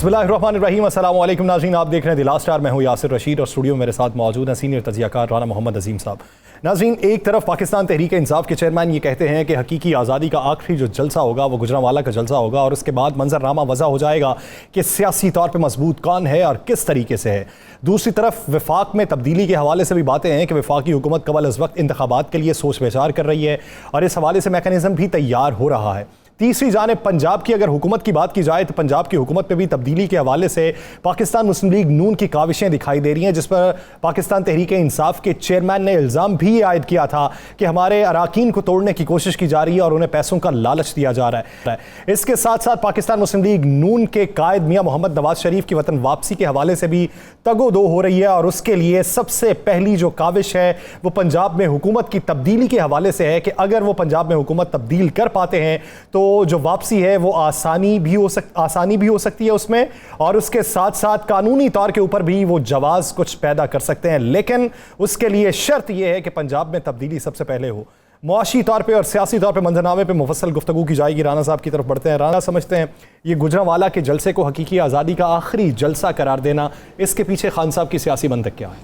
बिस्मिल्लाहिर्रहमानिर्रहीम। अस्सलाम वालेकुम नाज़रीन, आप देख रहे हैं द लास्ट आवर। मैं हूँ यासिर रशीद और स्टूडियो में मेरे साथ मौजूद हैं सीनियर तजियाकार राना मोहम्मद अजीम साहब। नाज़रीन, एक तरफ पाकिस्तान तहरीक इंसाफ के चेयरमैन ये कहते हैं कि हकीकी आज़ादी का आखिरी जो जलसा होगा वो गुजरांवाला का जलसा होगा और उसके बाद मंजरनामा वज़ा हो जाएगा कि सियासी तौर पर मजबूत कौन है और किस तरीके से है। दूसरी तरफ वफाक में तब्दीली के हवाले से भी बातें हैं कि वफाकी हुकूमत कबल अज़ वक्त इंतखाबात के लिए सोच विचार कर रही है और इस हवाले से मैकेनिज़्म भी तैयार हो रहा है। तीसरी जानिब पंजाब की अगर हुकूमत की बात की जाए तो पंजाब की हुकूमत में भी तब्दीली के हवाले से पाकिस्तान मुस्लिम लीग नून की काविशें दिखाई दे रही हैं, जिस पर पाकिस्तान तहरीक इंसाफ के चेयरमैन ने इल्ज़ाम भी आयद किया था कि हमारे अराकीन को तोड़ने की कोशिश की जा रही है और उन्हें पैसों का लालच दिया जा रहा है। इसके साथ साथ पाकिस्तान मुस्लिम लीग नून के कायद मियाँ मोहम्मद नवाज शरीफ की वतन वापसी के हवाले से भी तगोदो हो रही है और उसके लिए सबसे पहली जो काविश है वो पंजाब में हुकूमत की तब्दीली के हवाले से है कि अगर वो पंजाब में हुकूमत तब्दील कर पाते हैं तो जो वापसी है वो आसानी भी हो सकती है उसमें, और उसके साथ साथ कानूनी तौर के ऊपर भी वो जवाज कुछ पैदा कर सकते हैं। लेकिन उसके लिए शर्त यह है कि पंजाब में तब्दीली सबसे पहले हो। मुआशी तौर पे और सियासी तौर पे मंजरनामे पे मुफस्सल गुफ्तगू की जाएगी। राना साहब की तरफ बढ़ते हैं। राना, समझते हैं ये गुजरांवाला के जलसे को हकीकी आज़ादी का आखिरी जलसा करार देना, इसके पीछे खान साहब की सियासी मंतक क्या है?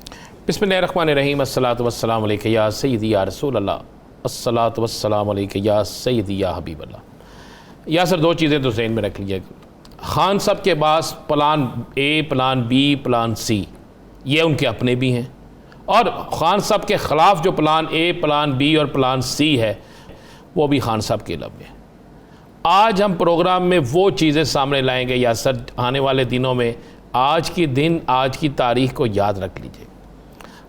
बिस्मिल्लाहिर्रहमानिर्रहीम। अस्सलातु वस्सलामु अलैका या सय्यदी या रसूल अल्लाह, अस्सलातु वस्सलामु अलैका या सय्यदी या हबीब अल्लाह। या सर, दो चीज़ें तो ज़हन में रख लीजिए। खान साहब के पास plan A, plan B, plan C, ये उनके अपने भी हैं, और खान साहब के ख़िलाफ़ जो प्लान ए, प्लान बी और प्लान सी है वो भी खान साहब के लब है। आज हम प्रोग्राम में वो चीज़ें सामने लाएंगे या सर, आने वाले दिनों में आज की दिन, आज की तारीख़ को याद रख लीजिए।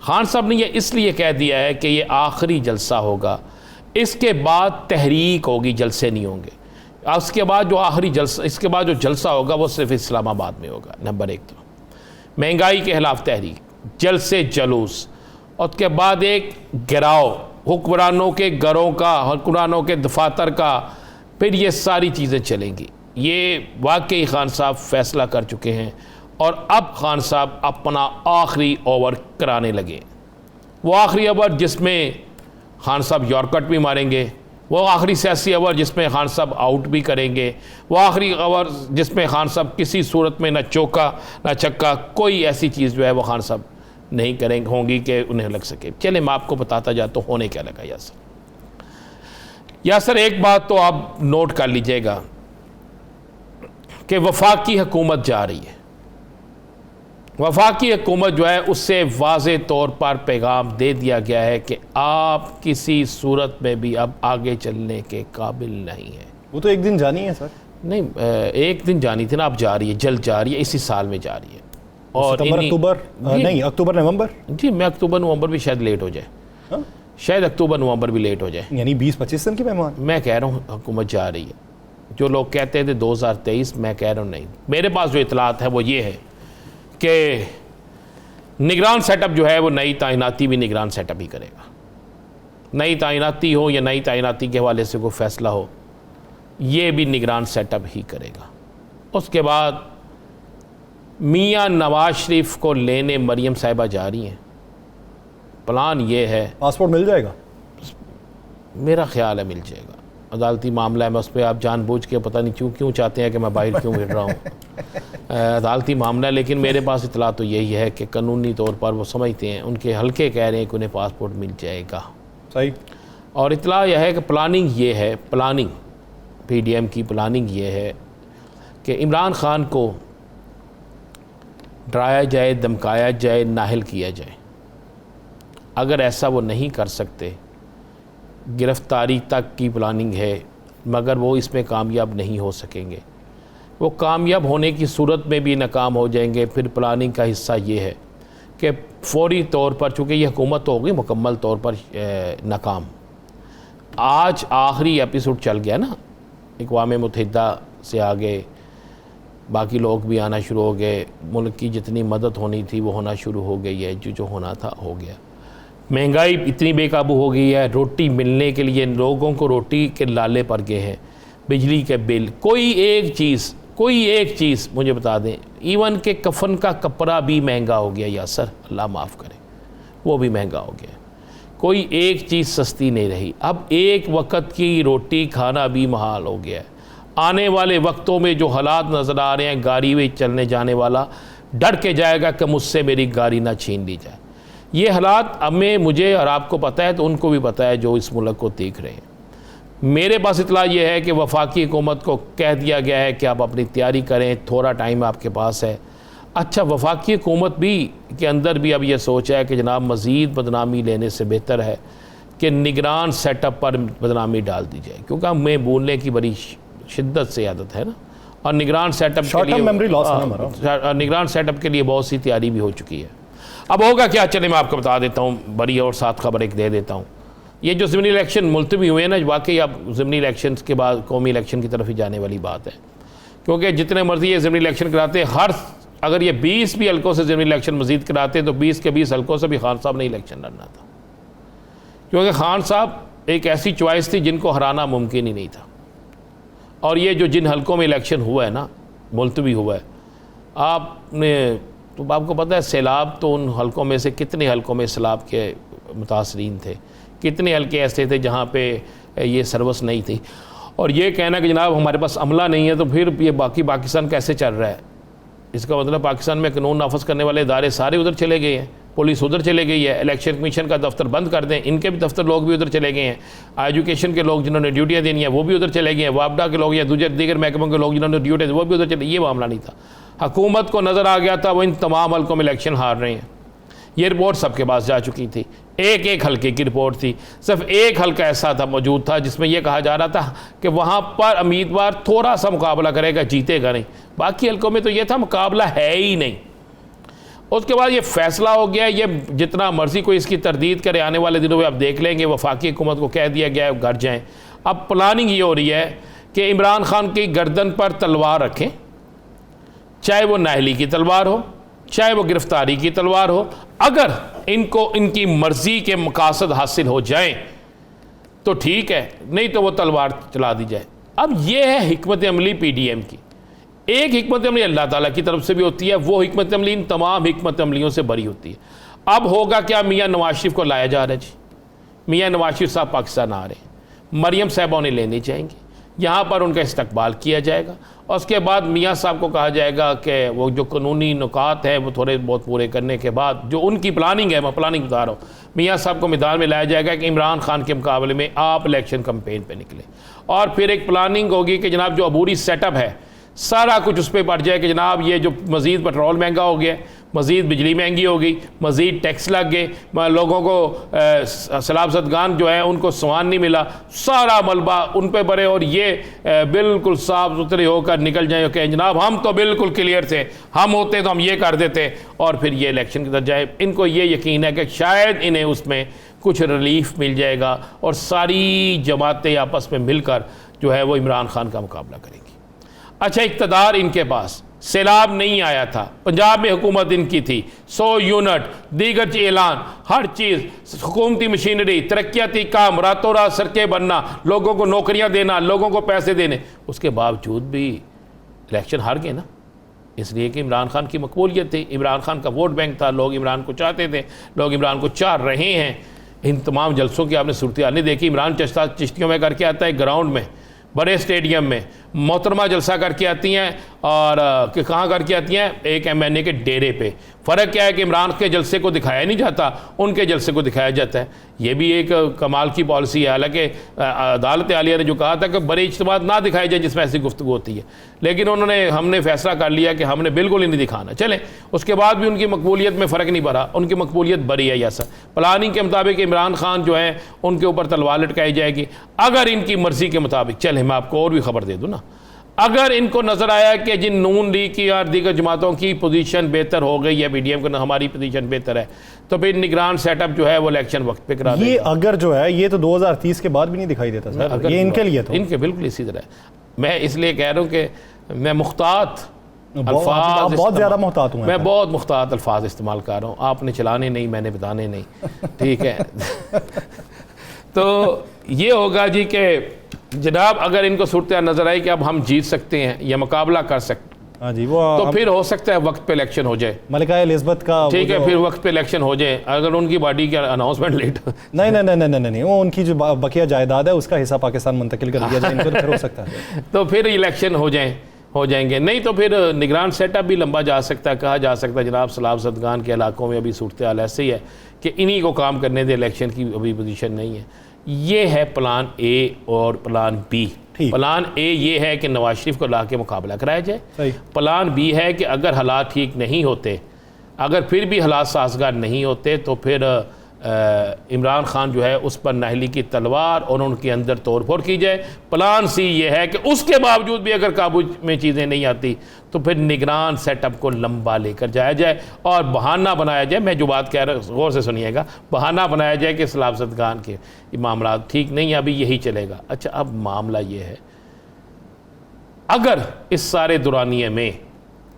खान साहब ने यह इसलिए कह दिया है कि ये आखिरी जलसा होगा, इसके बाद तहरीक होगी, जलसे नहीं होंगे। उसके बाद जो आखिरी जलसा, इसके बाद जो जलसा होगा वो सिर्फ इस्लामाबाद में होगा। नंबर एक तो महंगाई के खिलाफ तहरीक, जलसे जुलूस, और उसके बाद एक गिराव हुक्मरानों के घरों का, हुक्मरानों के दफातर का, फिर ये सारी चीज़ें चलेंगी। ये वाकई खान साहब फैसला कर चुके हैं और अब खान साहब अपना आखिरी ओवर कराने लगे। वो आखिरी ओवर जिसमें खान साहब यॉर्कट भी मारेंगे, वो आखिरी सियासी ओवर जिसमें खान साहब आउट भी करेंगे, वो आखिरी ओवर जिसमें खान साहब किसी सूरत में न चौका न छक्का, कोई ऐसी चीज़ जो है वो खान साहब नहीं करेंगे होंगी कि उन्हें लग सके। चले मैं आपको बताता जाता हूँ होने क्या लगा। यासर एक बात तो आप नोट कर लीजिएगा कि वफाकी हुकूमत जा रही है। वफाकी हुकूमत जो है उससे वाज़े तौर पर पैगाम दे दिया गया है कि आप किसी सूरत में भी अब आगे चलने के काबिल नहीं है। वो तो एक दिन जानी है सर। नहीं, एक दिन जानी थी ना, अब जा रही है, जल्द जा रही है, इसी साल में जा रही है। और अक्टूबर नवंबर जी, मैं अक्टूबर नवंबर भी शायद लेट हो जाए। हाँ? शायद अक्टूबर नवंबर भी लेट हो जाए, यानी 20-25 दिन की मेहमान। मैं कह रहा हूँ हुकूमत जा रही है। जो लोग कहते थे 2023, मैं कह रहा हूँ नहीं। मेरे पास जो इतलात है वो ये है कि निगरान सेटअप जो है वो नई तैनाती भी निगरान सेटअप ही करेगा। नई तैनाती हो या नई तैनाती के हवाले से कोई फ़ैसला हो, ये भी निगरान सेटअप ही करेगा। उसके बाद मियाँ नवाज शरीफ को लेने मरियम साहिबा जा रही हैं। प्लान ये है, पासपोर्ट मिल जाएगा, मेरा ख्याल है मिल जाएगा। अदालती मामला है, मैं उस पर आप जानबूझ के पता नहीं क्यों चाहते हैं कि मैं बाहर क्यों फिर रहा हूँ। अदालती मामला है, लेकिन मेरे पास इतला तो यही है कि कानूनी तौर पर वो समझते हैं, उनके हल्के कह रहे हैं कि उन्हें पासपोर्ट मिल जाएगा। सही। और इतला यह है कि प्लानिंग ये है, प्लानिंग PDM की प्लानिंग ये है कि इमरान खान को डराया जाए, धमकाया जाए, नाहल किया जाए। अगर ऐसा वो नहीं कर सकते, गिरफ्तारी तक की प्लानिंग है, मगर वो इसमें कामयाब नहीं हो सकेंगे। वो कामयाब होने की सूरत में भी नाकाम हो जाएंगे। फिर प्लानिंग का हिस्सा ये है कि फौरी तौर पर, चूँकि ये हुकूमत तो होगी मुकम्मल तौर पर नाकाम। आज आखिरी एपिसोड चल गया ना, अक़वाम मुत्तहिदा से आगे बाकी लोग भी आना शुरू हो गए। मुल्क की जितनी मदद होनी थी वो होना शुरू हो गई है, जो होना था हो गया। महंगाई इतनी बेकाबू हो गई है, रोटी मिलने के लिए लोगों को रोटी के लाले पड़ गए हैं। बिजली के बिल, कोई एक चीज़ मुझे बता दें, इवन के कफन का कपड़ा भी महंगा हो गया। या सर, अल्लाह माफ़ करे, वो भी महंगा हो गया। कोई एक चीज़ सस्ती नहीं रही। अब एक वक्त की रोटी खाना भी महाल हो गया है। आने वाले वक्तों में जो हालात नज़र आ रहे हैं, गाड़ी में चलने जाने वाला डर के जाएगा कि मुझसे मेरी गाड़ी ना छीन ली जाए। ये हालात अब में मुझे और आपको पता है तो उनको भी पता है जो इस मुल्क को देख रहे हैं। मेरे पास इतला ये है कि वफाकी हुकूमत को कह दिया गया है कि आप अपनी तैयारी करें, थोड़ा टाइम आपके पास है। अच्छा, वफाकी हुकूमत भी के अंदर भी अब ये सोच है कि जनाब मज़ीद बदनामी लेने से बेहतर है कि निगरान सेटअप पर बदनामी डाल दी जाए, क्योंकि हमें बोलने की बड़ी शिद्दत से आदत है ना, और निगरान सेटअप के लिए निगरान सेटअप के लिए बहुत सी तैयारी भी हो चुकी है। अब होगा क्या, चले मैं आपको बता देता हूँ, बड़ी और साथ खबर एक दे देता हूँ। ये जो ज़िमनी इलेक्शन मुलतवी हुए हैं ना, वाकई अब ज़िमनी इलेक्शन के बाद कौमी इलेक्शन की तरफ ही जाने वाली बात है, क्योंकि जितने मर्जी ये ज़िमनी इलेक्शन कराते, हर अगर ये 20 भी हल्कों से ज़िमनी इलेक्शन मजीद कराते तो 20 के 20 हल्कों से भी खान साहब ने इलेक्शन लड़ना था, क्योंकि खान साहब एक ऐसी चॉइस थी जिनको हराना मुमकिन ही नहीं था। और ये जो जिन हल्कों में इलेक्शन हुआ है ना, मुलतवी हुआ है, आपको पता है सैलाब तो उन हल्कों में से कितने हल्कों में सैलाब के मुतासरीन थे, कितने हल्के ऐसे थे जहाँ पे ये सर्विस नहीं थी। और ये कहना कि जनाब हमारे पास अमला नहीं है तो फिर ये बाकी पाकिस्तान कैसे चल रहा है, इसका मतलब पाकिस्तान में कानून नाफज करने वाले इदारे सारे उधर चले गए हैं, पुलिस उधर चले गई है, इलेक्शन कमीशन का दफ्तर बंद कर दें, इनके भी दफ्तर लोग भी उधर चले गए हैं, एजुकेशन के लोग जिन्होंने ड्यूटियाँ देनी है वो भी उधर चले गए हैं, वापडा के लोग या दीगर महकमों के लोग जिन्होंने ड्यूटी वो भी उधर चले। ये मामला नहीं था, हुकूमत को नज़र आ गया था वो इन तमाम हल्कों में इलेक्शन हार रहे हैं। ये रिपोर्ट सबके पास जा चुकी थी, एक एक हल्के की रिपोर्ट थी, सिर्फ एक हल्का ऐसा था मौजूद था जिसमें यह कहा जा रहा था कि वहाँ पर उम्मीदवार थोड़ा सा मुकाबला करेगा, जीतेगा नहीं। बाकी हल्कों में तो ये था मुकाबला है ही नहीं। उसके बाद ये फैसला हो गया, ये जितना मर्जी कोई इसकी तरदीद करे, आने वाले दिनों में आप देख लेंगे वफाकी हुकूमत को कह दिया गया है घर जाएँ। अब प्लानिंग ये हो रही है कि इमरान खान की गर्दन पर तलवार रखें, चाहे वो नाहली की तलवार हो, चाहे वो गिरफ्तारी की तलवार हो। अगर इनको इनकी मर्जी के मकासद हासिल हो जाएं तो ठीक है, नहीं तो वो तलवार चला दी जाए। अब ये है हिकमत अमली PDM की। एक हिकमत अमली अल्लाह ताला की तरफ से भी होती है, वो हिकमत अमली इन तमाम हिकमत अमलियों से बरी होती है। अब होगा क्या, मियाँ नवाज शरीफ को लाया जा रहा है जी, मियाँ नवाज शरीफ साहब पाकिस्तान आ रहे हैं, मरियम साहबा उन्हें लेने जाएंगे, यहाँ पर उनका इस्तकबाल किया जाएगा और उसके बाद मियाँ साहब को कहा जाएगा कि वो जो कानूनी नुकात हैं वो थोड़े बहुत पूरे करने के बाद जो उनकी प्लानिंग है, मैं प्लानिंग बता रहा हूँ, मियाँ साहब को मैदान में लाया जाएगा कि इमरान खान के मुकाबले में आप इलेक्शन कैंपेन पे निकले। और फिर एक प्लानिंग होगी कि जनाब जो अबूरी सेटअप है सारा कुछ उस पर पड़ जाए कि जनाब ये जो मज़ीद पेट्रोल महंगा हो गया, मज़ीद बिजली महंगी हो गई, मज़ीद टैक्स लग गए, लोगों को सलाबजदगान जो है उनको सामान नहीं मिला, सारा मलबा उन पे भरे और ये बिल्कुल साफ सुथरे होकर निकल जाए कि जनाब हम तो बिल्कुल क्लियर थे, हम होते तो हम ये कर देते, और फिर ये इलेक्शन की तरफ जाए। इनको ये यकीन है कि शायद इन्हें उसमें कुछ रिलीफ मिल जाएगा और सारी जमातें आपस में मिलकर जो है वो इमरान खान का मुकाबला करेंगी। अच्छा, इक़्तिदार इनके पास, सैलाब नहीं आया था, पंजाब में हुकूमत इनकी थी, 100 यूनिट, दीगर ऐलान, हर चीज़, हुकूमती मशीनरी, तरक्याती काम, रातों रात सड़कें बनना, लोगों को नौकरियां देना, लोगों को पैसे देने, उसके बावजूद भी इलेक्शन हार गए ना, इसलिए कि इमरान खान की मकबूलियत थी, इमरान खान का वोट बैंक था, लोग इमरान को चाहते थे, लोग इमरान को चाह रहे हैं। इन तमाम जलसों की आपने सूरत नहीं देखी, इमरान चिश्तियों में करके आता है ग्राउंड में, बड़े स्टेडियम में, मोहतरमा जलसा करके आती हैं और कहाँ करके आती हैं, एक MNA के डेरे पे। फ़र्क क्या है कि इमरान के जलसे को दिखाया नहीं जाता, उनके जलसे को दिखाया जाता है। ये भी एक कमाल की पॉलिसी है। हालांकि अदालत आलिया ने जो कहा था कि बड़े इज्तिमात ना दिखाए जाए जिसमें ऐसी गुफ्तगू होती है, लेकिन हमने फैसला कर लिया कि हमने बिल्कुल ही नहीं दिखाना। चले, उसके बाद भी उनकी मकबूलियत में फ़र्क नहीं पड़ा, उनकी मकबूलियत बड़ी है। ऐसा प्लानिंग के मुताबिक इमरान खान जो है उनके ऊपर तलवार लटकाई जाएगी अगर इनकी मर्ज़ी के मुताबिक। चले, मैं आपको और भी खबर दे दूँ ना, अगर इनको नजर आया कि जिन नून लीग की और दीगर जमातों की पोजीशन बेहतर हो गई है, PDM को हमारी पोजीशन बेहतर है, तो फिर निगरान सेटअप जो है वो इलेक्शन वक्त पे करा देगा। ये अगर जो है ये तो 2030 के बाद भी नहीं दिखाई देता सर, ये इनके लिए तो इनके बिल्कुल इसी तरह। मैं इसलिए कह रहा हूँ कि मैं मुख्तात अल्फाज बहुत ज़्यादा मुख्तात हूँ, मैं बहुत मुख्तात अल्फाज इस्तेमाल कर रहा हूँ, आपने चलाने नहीं, मैंने बताने नहीं, ठीक है। तो ये होगा जी कि जनाब अगर इनको सूरत नज़र आई कि अब हम जीत सकते हैं या मुकाबला कर हाँ जी, वो तो फिर हो सकता है वक्त पे इलेक्शन हो जाए, मलिका एलिज़ाबेथ का ठीक है, फिर वक्त पे इलेक्शन हो जाए अगर उनकी बॉडी का अनाउंसमेंट लेट नहीं नहीं नहीं नहीं नहीं नहीं, वो उनकी जो बकिया जायदाद है उसका हिस्सा पाकिस्तान मुंतकिल कर दिया जाए इनको, तो फिर हो सकता है। तो फिर इलेक्शन हो जाएंगे, नहीं तो फिर निगरान सेटअप भी लंबा जा सकता है। कहा जा सकता है जनाब सलाब सदगान के इलाकों में अभी सूरत हाल ऐसे ही है कि इन्हीं को काम करने दे, इलेक्शन की अभी पोजीशन नहीं है। ये है प्लान ए और प्लान बी। प्लान ए ये है कि नवाज शरीफ को ला के मुकाबला कराया जाए। प्लान बी है कि अगर हालात ठीक नहीं होते, अगर फिर भी हालात साजगार नहीं होते, तो फिर इमरान खान जो है उस पर नाहली की तलवार और उनके अंदर तोड़ फोड़ की जाए। प्लान सी ये है कि उसके बावजूद भी अगर काबू में चीज़ें नहीं आती तो फिर निगरान सेटअप को लंबा लेकर जाया जाए और बहाना बनाया जाए। मैं जो बात कह रहा हूँ गौर से सुनिएगा, बहाना बनाया जाए कि सलाब सदगान के मामला ठीक नहीं है, अभी यही चलेगा। अच्छा, अब मामला ये है, अगर इस सारे दुरानिये में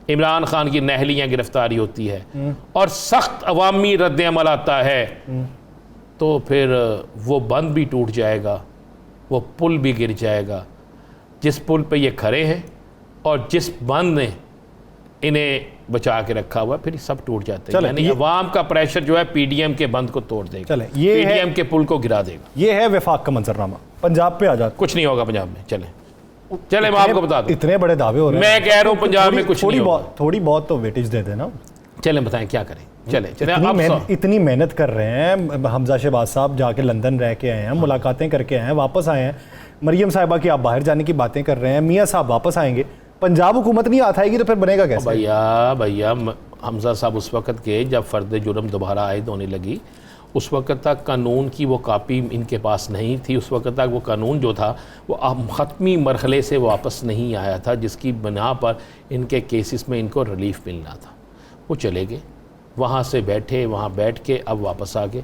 इमरान खान की नहलियाँ गिरफ्तारी होती है और सख्त अवामी रद्द-ए-अमल आता है, तो फिर वो बंद भी टूट जाएगा, वो पुल भी गिर जाएगा जिस पुल पे ये खड़े हैं, और जिस बंद ने इन्हें बचा के रखा हुआ, फिर सब टूट जाते हैं। यानी अवाम का प्रेशर जो है पीडीएम के बंद को तोड़ देगा, पीडीएम के पुल को गिरा देगा। ये है वफाक का मंजरनामा। पंजाब पे आ जाता, कुछ नहीं होगा पंजाब में। चले मैं आपको बता दूं, इतने बड़े दावे हो रहे हैं। मैं कह रहा हूं पंजाब में कुछ थोड़ी बहुत तो वेटेज दे देना। चले बताएं क्या करें। चले इतनी मेहनत कर रहे हैं। हमजा शहबाज साहब जाके लंदन रह के आए हैं, मुलाकातें करके आए हैं, वापस आए हैं। मरियम साहिबा की आप बाहर जाने की बातें कर रहे हैं, मियाँ साहब वापस आएंगे। पंजाब हुकूमत नहीं आएगी तो फिर बनेगा कैसे? भैया हमजा साहब उस वक्त के जब फर्द जुर्म दोबारा आयद होने लगी, उस वक्त तक कानून की वो कापी इनके पास नहीं थी। उस वक्त तक वो कानून जो था वो ख़त्मी मरहले से वापस नहीं आया था, जिसकी बिना पर इनके केसेस में इनको रिलीफ मिलना था। वो चले गए, वहाँ से बैठे, वहाँ बैठ के अब वापस आ गए।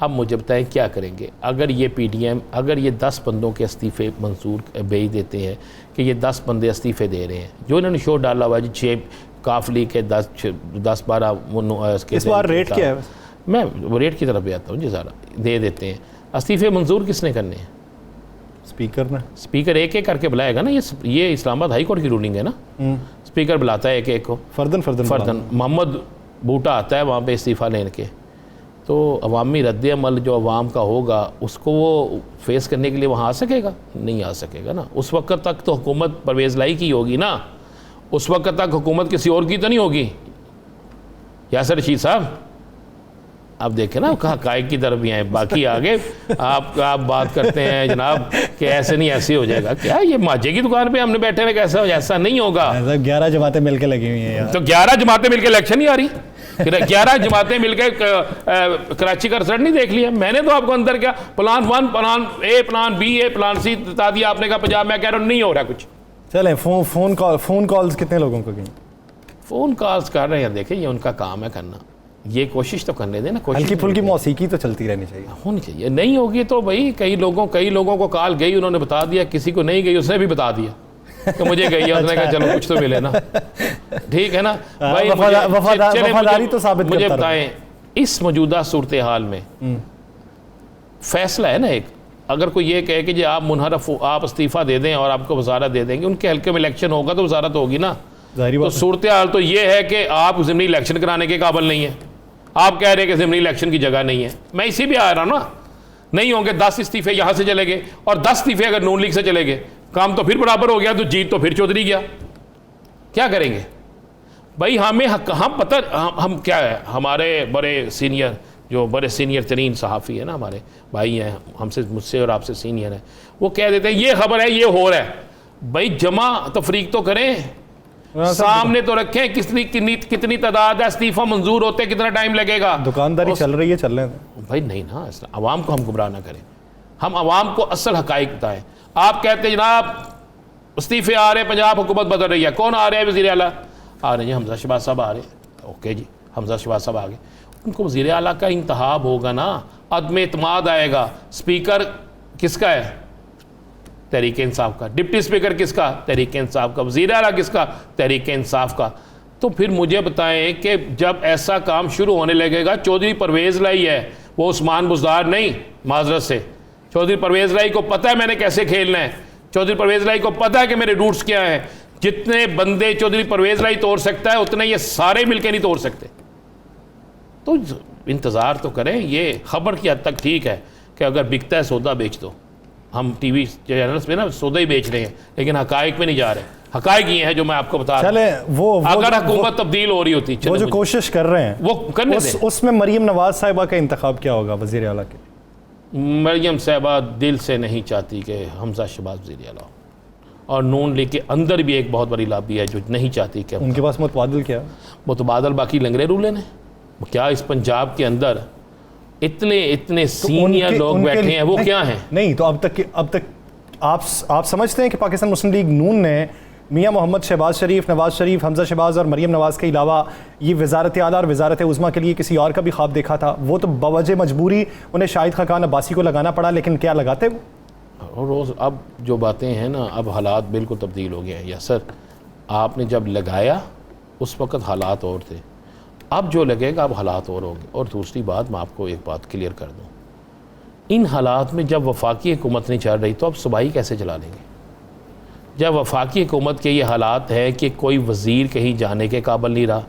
अब मुझे बताएं क्या करेंगे? अगर ये पीडीएम, अगर ये 10 बंदों के इस्तीफ़े मंजूर भेज देते हैं कि ये 10 बंदे इस्तीफ़े दे रहे हैं, जो इन्होंने शो डाला हुआ है 6 काफली के 10-12 इस बार रेट क्या है? मैं रेट की तरफ भी आता हूँ जी। ज़रा दे देते हैं। इस्तीफ़े मंजूर किसने करने हैं? स्पीकर ने। स्पीकर एक एक करके बुलाएगा ना। ये इस्लामाबाद हाई कोर्ट की रूलिंग है ना। स्पीकर बुलाता है एक एक को, फर्दन। मोहम्मद बूटा आता है वहाँ पे इस्तीफ़ा लेने के, तो अवामी रद्द-ए-अमल जो अवाम का होगा उसको वो फेस करने के लिए वहाँ आ सकेगा? नहीं आ सकेगा ना। उस वक्त तक तो हुकूमत परवेज़ लाई की होगी ना, उस वक्त तक हुकूमत किसी और की तो नहीं होगी। यासर रशीद साहब, आप देखें ना कहाँ कायक की तरफ भी आए, बाकी आगे आप बात करते हैं जनाब कि ऐसे नहीं ऐसे हो जाएगा। क्या ये माजे की दुकान पे हमने बैठे हैं, कैसा ऐसा नहीं होगा। 11 जमातें मिलकर लगी हुई हैं यार। तो 11 जमातें मिलकर इलेक्शन नहीं आ रही, 11 जमातें मिलकर कराची का रिजल्ट नहीं देख लिया। मैंने तो आपको अंदर क्या plan 1, plan A, plan B, plan C बता दिया आपने कहा पंजाब। मैं कह रहा हूँ नहीं हो रहा कुछ। चलें, फोन कॉल्स कितने लोगों को गई? फ़ोन कॉल्स कर रहे हैं, देखें ये उनका काम है करना, ये कोशिश तो करने देना। हल्की फुल्की मौसीकी तो चलती रहनी चाहिए, होनी चाहिए। नहीं होगी तो भाई कई लोगों को कॉल गई, उन्होंने बता दिया, किसी को नहीं गई उसने भी बता दिया कि मुझे गई है। उसने कहा चलो कुछ तो मिले ना, ठीक है ना भाई। वफादारी तो साबित मुझे बताएं, इस मौजूदा सूरत हाल में फैसला है ना एक, अगर कोई ये कहे कि जी आप मुनहरफ, आप इस्तीफ़ा दे दें और आपको वजारत दे देंगे, उनके हल्के में इलेक्शन होगा तो वजारत होगी ना। तो सूरत हाल तो ये है कि आप ज़िमनी इलेक्शन कराने के काबिल नहीं है। आप कह रहे हैं कि ज़िमनी इलेक्शन की जगह नहीं है। मैं इसी भी आ रहा हूँ ना, नहीं होंगे 10 इस्तीफ़े यहाँ से चले गए और 10 इस्तीफ़े अगर नून लीग से चले गए, काम तो फिर बराबर हो गया, तो जीत तो फिर चौधरी गया। क्या करेंगे भाई? हम पता हम क्या है, हमारे बड़े सीनियर तरीन सहाफ़ी है ना, हमारे भाई हैं, हमसे, मुझसे और आपसे सीनियर हैं, वो कह देते हैं ये खबर है, ये हो रहा है। भाई जमा तफरीक तो करें, सामने तो रखें कितनी तादाद है, इस्तीफा मंजूर होते कितना टाइम लगेगा। दुकानदारी चल रही है, चल रहे हैं भाई। नहीं ना, अवाम को हम गुमराह ना करें, हम अवाम को असल हकाइक बताएं। आप कहते हैं जनाब इस्तीफे आ रहे, पंजाब हुकूमत बदल रही है, कौन आ रहे हैं? वज़ीर आला आ रहे हैं, हमजा शहबाज साहब आ रहे हैं। ओके जी, हमजा शहबाज साहब आ गए, उनको वज़ीर आला का इंतखाब होगा ना, अदम एतमाद आएगा। स्पीकर किसका है? तहरीक इंसाफ का। डिप्टी स्पीकर किसका? तहरीक इंसाफ का। वज़ीर आला किसका? तहरीक इंसाफ का। तो फिर मुझे बताएं कि जब ऐसा काम शुरू होने लगेगा, चौधरी परवेज़ लाई है, वो उस्मान बुज़दार नहीं, माजरत से, चौधरी परवेज़ लाई को पता है मैंने कैसे खेलना है, चौधरी परवेज़ लाई को पता है कि मेरे रूट्स क्या हैं, जितने बंदे चौधरी परवेज लाई तोड़ सकता है उतने ये सारे मिलकर नहीं तोड़ सकते। तो इंतज़ार तो करें। ये खबर की हद तक ठीक है कि अगर बिकता है सौदा बेच दो। हम टीवी चैनल्स में ना सौदा ही बेच रहे हैं, लेकिन हकायक में नहीं जा रहे। हकायक ये है जो मैं आपको बता रहा हूं। वो अगर हुकूमत तब्दील हो रही होती, वो जो कोशिश कर रहे हैं वो करने उसमें मरियम नवाज साहिबा का इंतखाब क्या होगा वज़ीर आला के? मरियम साहिबा दिल से नहीं चाहती कि हमजा शहबाज वज़ीर आला, और नून लीग के अंदर भी एक बहुत बड़ी लॉबी है जो नहीं चाहती कि उनके पास मुतबादिल क्या? मुतबादल बाकी लंगड़े रूले ने। क्या इस पंजाब के अंदर इतने सीनियर लोग बैठे हैं, वो क्या हैं? नहीं तो अब तक आप समझते हैं कि पाकिस्तान मुस्लिम लीग नून ने मियां मोहम्मद शहबाज शरीफ, नवाज शरीफ, हमजा शहबाज और मरियम नवाज के अलावा ये वजारत आला और वजारत उज़्मा के लिए किसी और का भी ख्वाब देखा था? वो तो बवजह मजबूरी उन्हें शाहिद खाकान अब्बासी को लगाना पड़ा, लेकिन क्या लगाते वो? और रोज़ अब जो बातें हैं ना, अब हालात बिल्कुल तब्दील हो गए हैं। या सर, आपने जब लगाया उस वक़्त हालात और थे, अब जो लगेगा अब हालात और होंगे। और दूसरी बात, मैं आपको एक बात क्लियर कर दूं, इन हालात में जब वफाकी हुकूमत नहीं चल रही तो अब सूबाई कैसे चला लेंगे? जब वफाकी हुकूमत के ये हालात है कि कोई वज़ीर कहीं जाने के काबिल नहीं रहा,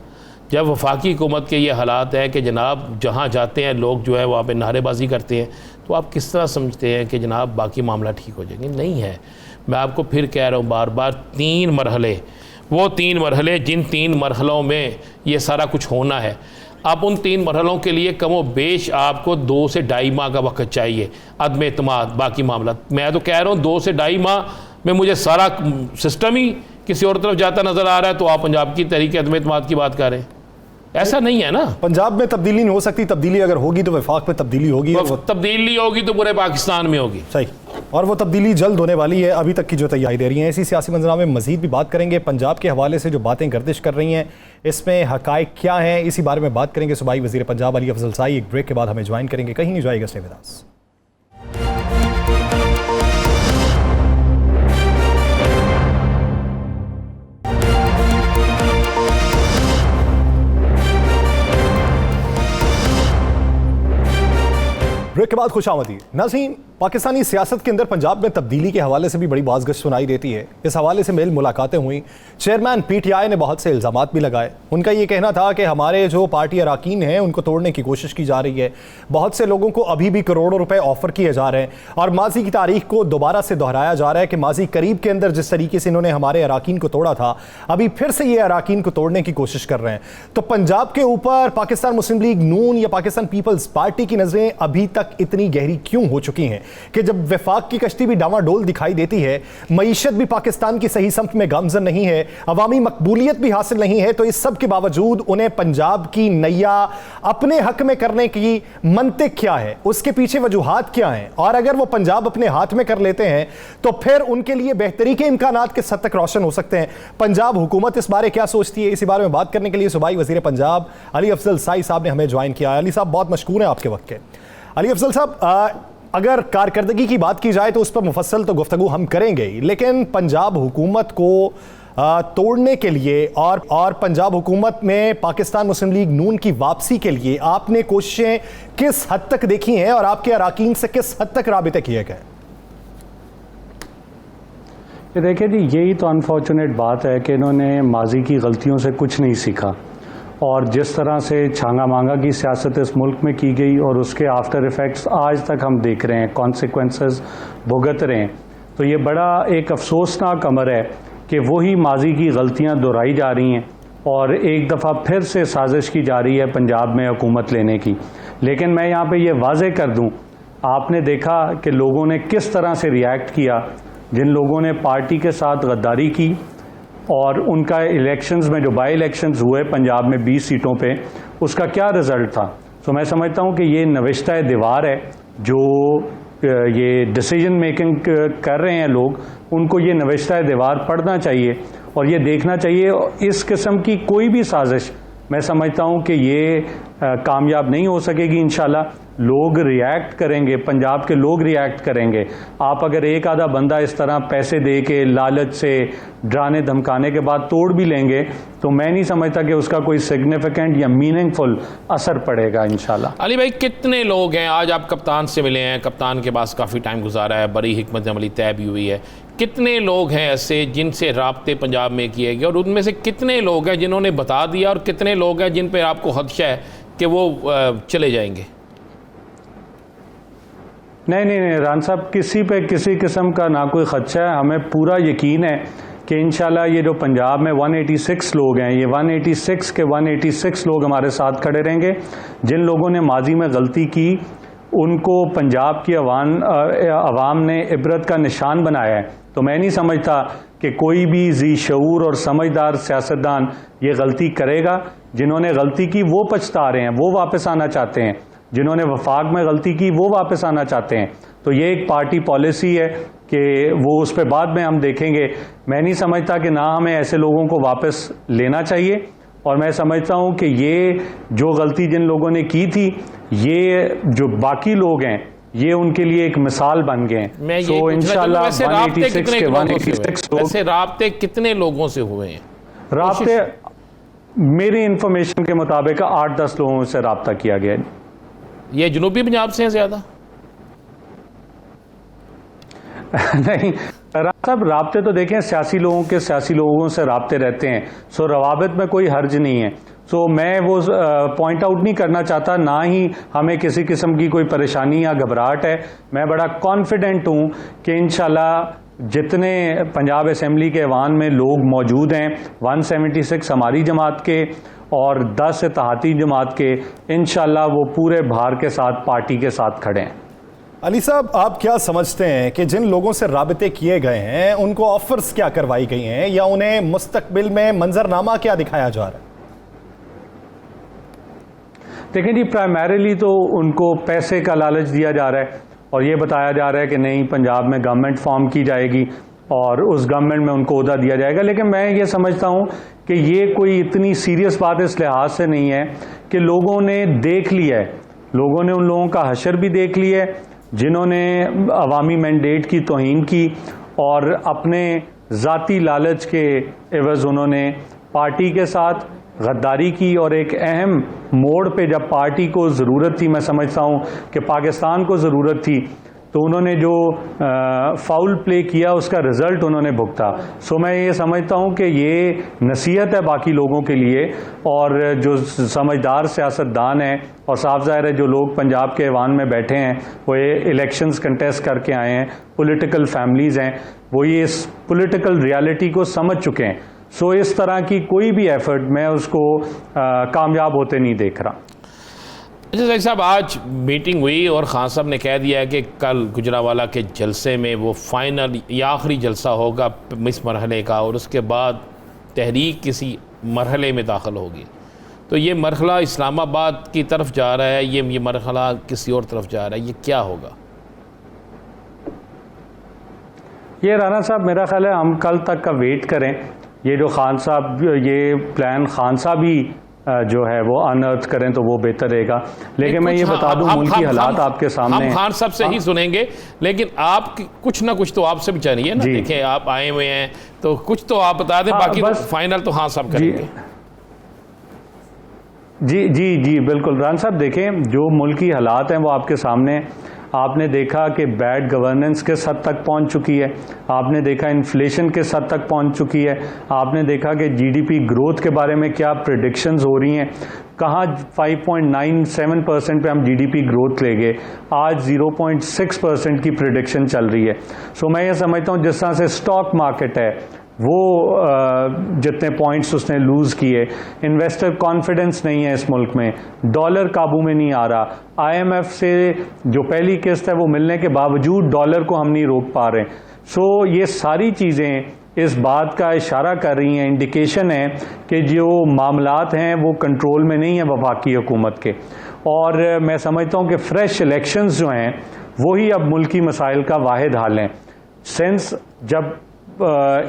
जब वफाकी हुकूमत के ये हालात है कि जनाब जहाँ जाते हैं लोग जो है वहाँ पे नारेबाजी करते हैं, तो आप किस तरह समझते हैं कि जनाब बाकी मामला ठीक हो जाएंगे? नहीं है। मैं आपको फिर कह रहा हूँ बार बार, 3 मरहले, वो 3 मरहले जिन 3 मरहलों में ये सारा कुछ होना है, आप उन 3 मरहलों के लिए कमो बेश आपको 2 से 2.5 माह का वक्त चाहिए। अदम एतमाद, बाकी मामला, मैं तो कह रहा हूँ 2 से 2.5 माह में मुझे सारा सिस्टम ही किसी और तरफ जाता नज़र आ रहा है, तो आप पंजाब की तहरीक अदम एतमाद की बात कर रहे हैं। ऐसा नहीं है ना। पंजाब में तब्दीली नहीं हो सकती, तब्दीली अगर होगी तो वफाक में तब्दीली होगी, तब्दीली होगी तो पूरे पाकिस्तान में होगी। सही, और वो तब्दीली जल्द होने वाली है। अभी तक की जो तैयारी दे रही है, इसी सियासी मंजरा में मजीद भी बात करेंगे। पंजाब के हवाले से जो बातें गर्दिश कर रही हैं, इसमें हकायक क्या हैं, इसी बारे में बात करेंगे। सूबाई वज़ीर पंजाब अली अफजल साई एक ब्रेक के बाद हमें ज्वाइन करेंगे। कहीं नहीं जाएगा स्टे विद अस। ब्रेक के बाद खुशामदी। नाज़रीन, पाकिस्तानी सियासत के अंदर पंजाब में तब्दीली के हवाले से भी बड़ी बाज़गश सुनाई देती है। इस हवाले से मेल मुलाकातें हुई। चेयरमैन PTI ने बहुत से इल्ज़ामात भी लगाए। उनका ये कहना था कि हमारे जो पार्टी अराकीन हैं उनको तोड़ने की कोशिश की जा रही है। बहुत से लोगों को अभी भी करोड़ों रुपए ऑफर किए जा रहे हैं और माजी की तारीख को दोबारा से दोहराया जा रहा है कि माजी करीब के अंदर जिस तरीके से इन्होंने हमारे अराकीन को तोड़ा था, अभी फिर से ये अराकीन को तोड़ने की कोशिश कर रहे हैं। तो पंजाब के ऊपर पाकिस्तान मुस्लिम लीग नून या पाकिस्तान पीपल्स पार्टी की नजरें अभी तक इतनी गहरी क्यों हो चुकी हैं कि जब वफाक की कश्ती भी डावाडोल दिखाई देती है, मईशत भी पाकिस्तान की सही समत में गामजन नहीं है, अवामी मकबूलियत भी हासिल नहीं है, तो इस सब के बावजूद उन्हें पंजाब की नैया अपने हक में करने की मंतिक क्या है, उसके पीछे वजूहात क्या हैं, और अगर वो पंजाब अपने हाथ में कर लेते हैं तो फिर उनके लिए बेहतरी के इम्कानात किस हद तक रोशन हो सकते हैं। पंजाब हुकूमत इस बारे क्या सोचती है, इसी बारे में बात करने के लिए सूबाई वज़ीर पंजाब अली अफजल साई साहब ने हमें ज्वाइन किया है। अली साहब, बहुत मशकूर हैं आपके वक्त के। अली अफजल साहब, अगर कारकर्दगी की बात की जाए तो उस पर मुफस्सल तो गुफ्तगू हम करेंगे ही, लेकिन पंजाब हुकूमत को तोड़ने के लिए और पंजाब हुकूमत में पाकिस्तान मुस्लिम लीग नून की वापसी के लिए आपने कोशिशें किस हद तक देखी हैं और आपके अराकीन से किस हद तक राबिते किए गए? देखिए जी, यही तो अनफॉर्चुनेट बात है कि इन्होंने माजी की गलतियों से कुछ नहीं सीखा, और जिस तरह से छांगा मांगा की सियासत इस मुल्क में की गई और उसके आफ्टर इफ़ेक्ट्स आज तक हम देख रहे हैं, कॉन्सिक्वेंसेस भुगत रहे हैं, तो ये बड़ा एक अफसोसनाक अमर है कि वही माजी की गलतियां दोहराई जा रही हैं और एक दफ़ा फिर से साजिश की जा रही है पंजाब में हुकूमत लेने की। लेकिन मैं यहाँ पे ये वाज़े कर दूँ, आपने देखा कि लोगों ने किस तरह से रिएक्ट किया, जिन लोगों ने पार्टी के साथ गद्दारी की और उनका इलेक्शंस में जो बाई इलेक्शंस हुए पंजाब में 20 सीटों पे, उसका क्या रिज़ल्ट था। तो मैं समझता हूँ कि ये नविश्ता दीवार है जो ये डिसीजन मेकिंग कर रहे हैं लोग, उनको ये नविश्ता दीवार पढ़ना चाहिए और ये देखना चाहिए इस किस्म की कोई भी साजिश, मैं समझता हूँ कि ये कामयाब नहीं हो सकेगी। इंशाल्लाह लोग रिएक्ट करेंगे, पंजाब के लोग रिएक्ट करेंगे। आप अगर एक आधा बंदा इस तरह पैसे दे के लालच से डराने धमकाने के बाद तोड़ भी लेंगे तो मैं नहीं समझता कि उसका कोई सिग्निफिकेंट या मीनिंगफुल असर पड़ेगा इंशाल्लाह। अली भाई, कितने लोग हैं, आज आप कप्तान से मिले हैं, कप्तान के पास काफ़ी टाइम गुजारा है, बड़ी हिकमत अमली तय भी हुई है, कितने लोग हैं ऐसे जिनसे राब्ते पंजाब में किए गए, और उनमें से कितने लोग हैं जिन्होंने बता दिया, और कितने लोग हैं जिन पर आपको खदशा है कि वो चले जाएंगे? नहीं रान साहब, किसी पे किसी किस्म का ना कोई खदशा है। हमें पूरा यकीन है कि इंशाल्लाह ये जो पंजाब में 186 लोग हैं, ये 186 के 186 लोग हमारे साथ खड़े रहेंगे। जिन लोगों ने माजी में गलती की उनको पंजाब की अवाम ने इबरत का निशान बनाया है। तो मैं नहीं समझता कि कोई भी जी शऊर और समझदार सियासतदान ये गलती करेगा। जिन्होंने गलती की वो पछता रहे हैं, वो वापस आना चाहते हैं। जिन्होंने वफाक में गलती की वो वापस आना चाहते हैं। तो ये एक पार्टी पॉलिसी है कि वो उस पर बाद में हम देखेंगे। मैं नहीं समझता कि ना हमें ऐसे लोगों को वापस लेना चाहिए, और मैं समझता हूं कि ये जो गलती जिन लोगों ने की थी, ये जो बाकी लोग हैं ये उनके लिए एक मिसाल बन गए हैं। तो इंशाल्लाह वैसे राब्ते कितने लोगों से हुए हैं? राब्ते मेरी इंफॉर्मेशन के मुताबिक 8-10 लोगों से राब्ता किया गया है। ये जनूबी पंजाब से हैं ज्यादा? नहीं साहब, राब्ते तो देखें सियासी लोगों से राब्ते रहते हैं। सो रवाबित में कोई हर्ज नहीं है। सो मैं वो पॉइंट आउट नहीं करना चाहता, ना ही हमें किसी किस्म की कोई परेशानी या घबराहट है। मैं बड़ा कॉन्फिडेंट हूँ कि इंशाल्लाह जितने पंजाब असेंबली के ऐवान में लोग मौजूद हैं, 176 हमारी जमात के और 10 इत्तेहादी जमात के, इंशाल्लाह वो पूरे भार के साथ पार्टी के साथ खड़े हैं। अली साहब, आप क्या समझते हैं कि जिन लोगों से राबते किए गए हैं उनको ऑफर्स क्या करवाई गई हैं, या उन्हें मुस्तकबिल में मंजरनामा क्या दिखाया जा रहा है? देखिए जी, प्राइमरीली तो उनको पैसे का लालच दिया जा रहा है, और ये बताया जा रहा है कि नहीं पंजाब में गवर्नमेंट फॉर्म की जाएगी और उस गवर्नमेंट में उनको ओहदा दिया जाएगा। लेकिन मैं ये समझता हूँ कि ये कोई इतनी सीरियस बात इस लिहाज से नहीं है कि लोगों ने देख लिया है, लोगों ने उन लोगों का हशर भी देख लिया है जिन्होंने अवामी मैंडेट की तौहीन की और अपने ज़ाती लालच के एवज़ उन्होंने पार्टी के साथ गद्दारी की। और एक अहम मोड़ पे जब पार्टी को ज़रूरत थी, मैं समझता हूँ कि पाकिस्तान को ज़रूरत थी, तो उन्होंने जो फाउल प्ले किया उसका रिज़ल्ट उन्होंने भुगता। सो मैं ये समझता हूँ कि ये नसीहत है बाकी लोगों के लिए, और जो समझदार सियासतदान हैं और साफ ज़ाहिर है जो लोग पंजाब के ऐवान में बैठे हैं वो ये इलेक्शंस कंटेस्ट करके आए हैं, पॉलिटिकल फैमिलीज़ हैं, वो ये इस पॉलिटिकल रियलिटी को समझ चुके हैं। सो इस तरह की कोई भी एफर्ट मैं उसको कामयाब होते नहीं देख रहा। अच्छा साहिब साहब, आज मीटिंग हुई और खान साहब ने कह दिया है कि कल गुजरावाला के जलसे में वो फाइनल या आखिरी जलसा होगा इस मरहले का, और उसके बाद तहरीक किसी मरहले में दाखिल होगी। तो ये मरहला इस्लामाबाद की तरफ जा रहा है, ये मरहला किसी और तरफ जा रहा है, ये क्या होगा? ये राना साहब, मेरा ख्याल है हम कल तक का वेट करें। ये जो खान साहब, ये प्लान खान साहब ही जो है वो अनअर्थ करें तो वो बेहतर रहेगा। लेकिन मैं ये बता दूं, मुल्क की हालात आपके सामने, हम खान साहब से ही सुनेंगे, लेकिन आप कुछ ना कुछ तो आपसे भी चाहिए ना। देखिए आप आए हुए हैं तो कुछ तो आप बता दें, बाकी तो फाइनल तो खान साहब करेंगे। जी जी जी बिल्कुल रान साहब, देखें जो मुल्क की हालात हैं वो आपके सामने। आपने देखा कि बैड गवर्नेंस किस हद तक पहुंच चुकी है, आपने देखा इन्फ्लेशन किस हद तक पहुंच चुकी है, आपने देखा कि जीडीपी ग्रोथ के बारे में क्या प्रेडिक्शंस हो रही हैं। कहाँ 5.97% पे हम जीडीपी ग्रोथ ले गए, आज 0.6% की प्रेडिक्शन चल रही है। सो मैं ये समझता हूँ जिस तरह से स्टॉक मार्केट है वो जितने पॉइंट्स उसने लूज़ किए, इन्वेस्टर कॉन्फिडेंस नहीं है इस मुल्क में, डॉलर काबू में नहीं आ रहा, आईएमएफ से जो पहली किस्त है वो मिलने के बावजूद डॉलर को हम नहीं रोक पा रहे। सो ये सारी चीज़ें इस बात का इशारा कर रही हैं, इंडिकेशन है कि जो मामलात हैं वो कंट्रोल में नहीं है वफाकी हुकूमत के। और मैं समझता हूँ कि फ्रेश इलेक्शंस जो हैं वही अब मुल्की मसाइल का वाहिद हल हैं। सेंस जब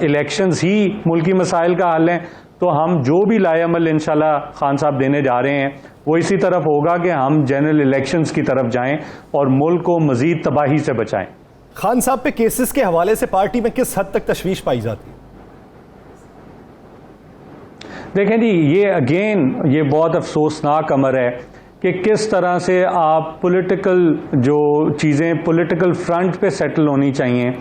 इलेक्शंस ही मुल्की मसाइल का हल है तो हम जो भी लाएअमल इंशाल्लाह खान साहब देने जा रहे हैं वो इसी तरफ होगा कि हम जनरल इलेक्शंस की तरफ जाएं और मुल्क को मजीद तबाही से बचाएं। खान साहब पे केसेस के हवाले से पार्टी में किस हद तक तशवीश पाई जाती है? देखें जी, ये अगेन ये बहुत अफसोसनाक अमर है कि किस तरह से आप पॉलिटिकल जो चीज़ें पॉलिटिकल फ्रंट पे सेटल होनी चाहिए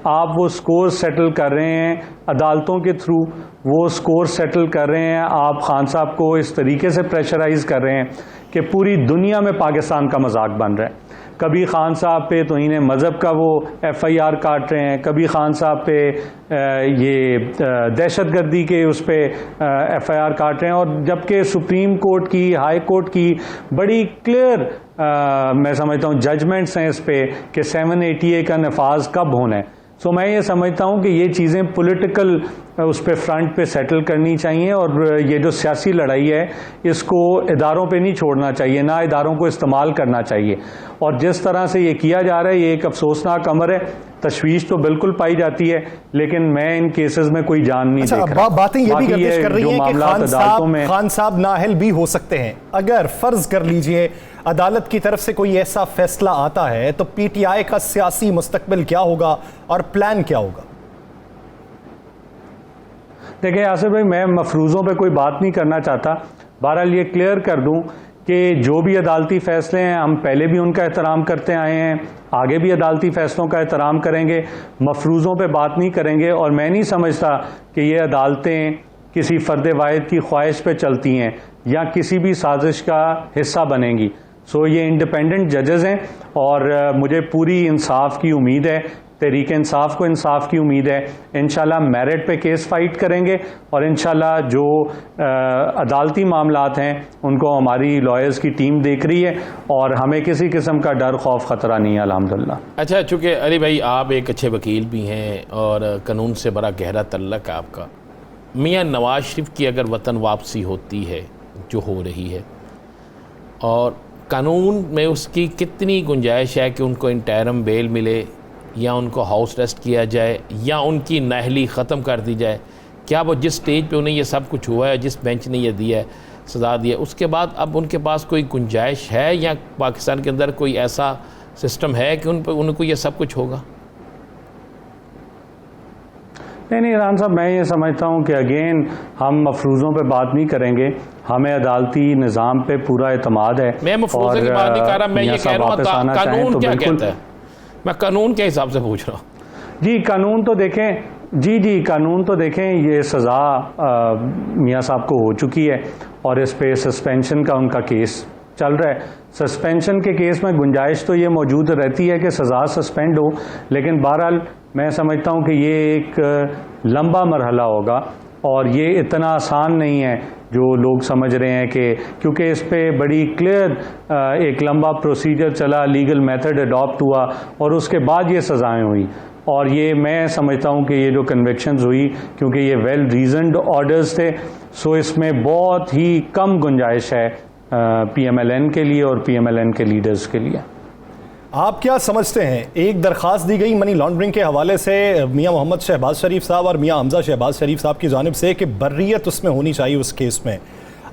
आप वो स्कोर सेटल कर रहे हैं अदालतों के थ्रू, वो स्कोर सेटल कर रहे हैं, आप खान साहब को इस तरीके से प्रेशराइज कर रहे हैं कि पूरी दुनिया में पाकिस्तान का मजाक बन रहा है। कभी खान साहब पे तो इन्हें मज़हब का वो FIR काट रहे हैं, कभी खान साहब पे ये दहशतगर्दी के उस पे FIR काट रहे हैं, और जबकि सुप्रीम कोर्ट की, हाई कोर्ट की बड़ी क्लियर मैं समझता हूँ जजमेंट्स हैं इस पे कि 780A का नफाज कब होना है। सो मैं ये समझता हूँ कि ये चीज़ें पॉलिटिकल उस पे फ्रंट पे सेटल करनी चाहिए, और ये जो सियासी लड़ाई है इसको इदारों पे नहीं छोड़ना चाहिए, ना इदारों को इस्तेमाल करना चाहिए। और जिस तरह से ये किया जा रहा है ये एक अफसोसनाक अमर है, तशवीश तो बिल्कुल पाई जाती है, लेकिन मैं इन केसेस में कोई जान नहीं देख रहा। बातें ये भी गर्दिश कर रही हैं कि खान साहब नाअहल भी हो सकते हैं। अगर फर्ज कर लीजिए अदालत की तरफ से कोई ऐसा फैसला आता है तो PTI का सियासी मुस्तकबिल क्या होगा और प्लान क्या होगा? देखिए आसिफ भाई, मैं मफरूज़ों पे कोई बात नहीं करना चाहता। बहरहाल ये क्लियर कर दूं कि जो भी अदालती फ़ैसले हैं हम पहले भी उनका एहतराम करते आए हैं, आगे भी अदालती फ़ैसलों का एहतराम करेंगे, मफरूज़ों पे बात नहीं करेंगे। और मैं नहीं समझता कि ये अदालतें किसी फ़र्द वाहिद की ख्वाहिश पे चलती हैं या किसी भी साजिश का हिस्सा बनेंगी। सो ये इंडिपेंडेंट जजेस हैं और मुझे पूरी इंसाफ की उम्मीद है, तहरीक इंसाफ को इंसाफ की उम्मीद है। इंशाल्लाह मेरिट पे केस फाइट करेंगे और इंशाल्लाह जो अदालती मामलात हैं उनको हमारी लॉयर्स की टीम देख रही है और हमें किसी किस्म का डर खौफ ख़तरा नहीं है अल्हम्दुलिल्लाह। अच्छा, चूँकि अली भाई आप एक अच्छे वकील भी हैं और कानून से बड़ा गहरा तल्लक है आपका, मियाँ नवाज शरीफ की अगर वतन वापसी होती है जो हो रही है, और कानून में उसकी कितनी गुंजाइश है कि उनको इंटरिम बेल मिले या उनको हाउस अरेस्ट किया जाए या उनकी नाअहली ख़त्म कर दी जाए? क्या वो जिस स्टेज पे उन्हें ये सब कुछ हुआ है, जिस बेंच ने ये दिया है, सज़ा दी है, उसके बाद अब उनके पास कोई गुंजाइश है या पाकिस्तान के अंदर कोई ऐसा सिस्टम है कि उनको ये सब कुछ होगा? नहीं इरफान साहब, मैं ये समझता हूँ कि अगेन हम मफरूज़ों पे बात नहीं करेंगे, हमें अदालती निज़ाम पे पूरा एतमाद है। मैं मफरूज़े की बात नहीं कर रहा, मैं ये कह रहा हूँ कानून क्या कहता है, मैं कानून के हिसाब से पूछ रहा हूँ। जी कानून तो देखें, जी कानून तो देखें, ये सज़ा मियाँ साहब को हो चुकी है और इस पे सस्पेंशन का उनका केस चल रहा है। सस्पेंशन के केस में गुंजाइश तो ये मौजूद रहती है कि सज़ा सस्पेंड हो, लेकिन बहरहाल मैं समझता हूँ कि ये एक लंबा मरहला होगा और ये इतना आसान नहीं है जो लोग समझ रहे हैं कि क्योंकि इस पे बड़ी क्लियर एक लंबा प्रोसीजर चला, लीगल मेथड अडॉप्ट हुआ और उसके बाद ये सज़ाएं हुई। और ये मैं समझता हूँ कि ये जो कन्विक्शंस हुई, क्योंकि ये वेल रीजनड ऑर्डर्स थे, सो इसमें बहुत ही कम गुंजाइश है PMLN के लिए और PMLN के लीडर्स के लिए। आप क्या समझते हैं, एक दरख्वास्त दी गई मनी लॉन्ड्रिंग के हवाले से मियां मोहम्मद शहबाज शरीफ साहब और मियां हमजा शहबाज शरीफ साहब की जानिब से कि बर्रियत उसमें होनी चाहिए उस केस में।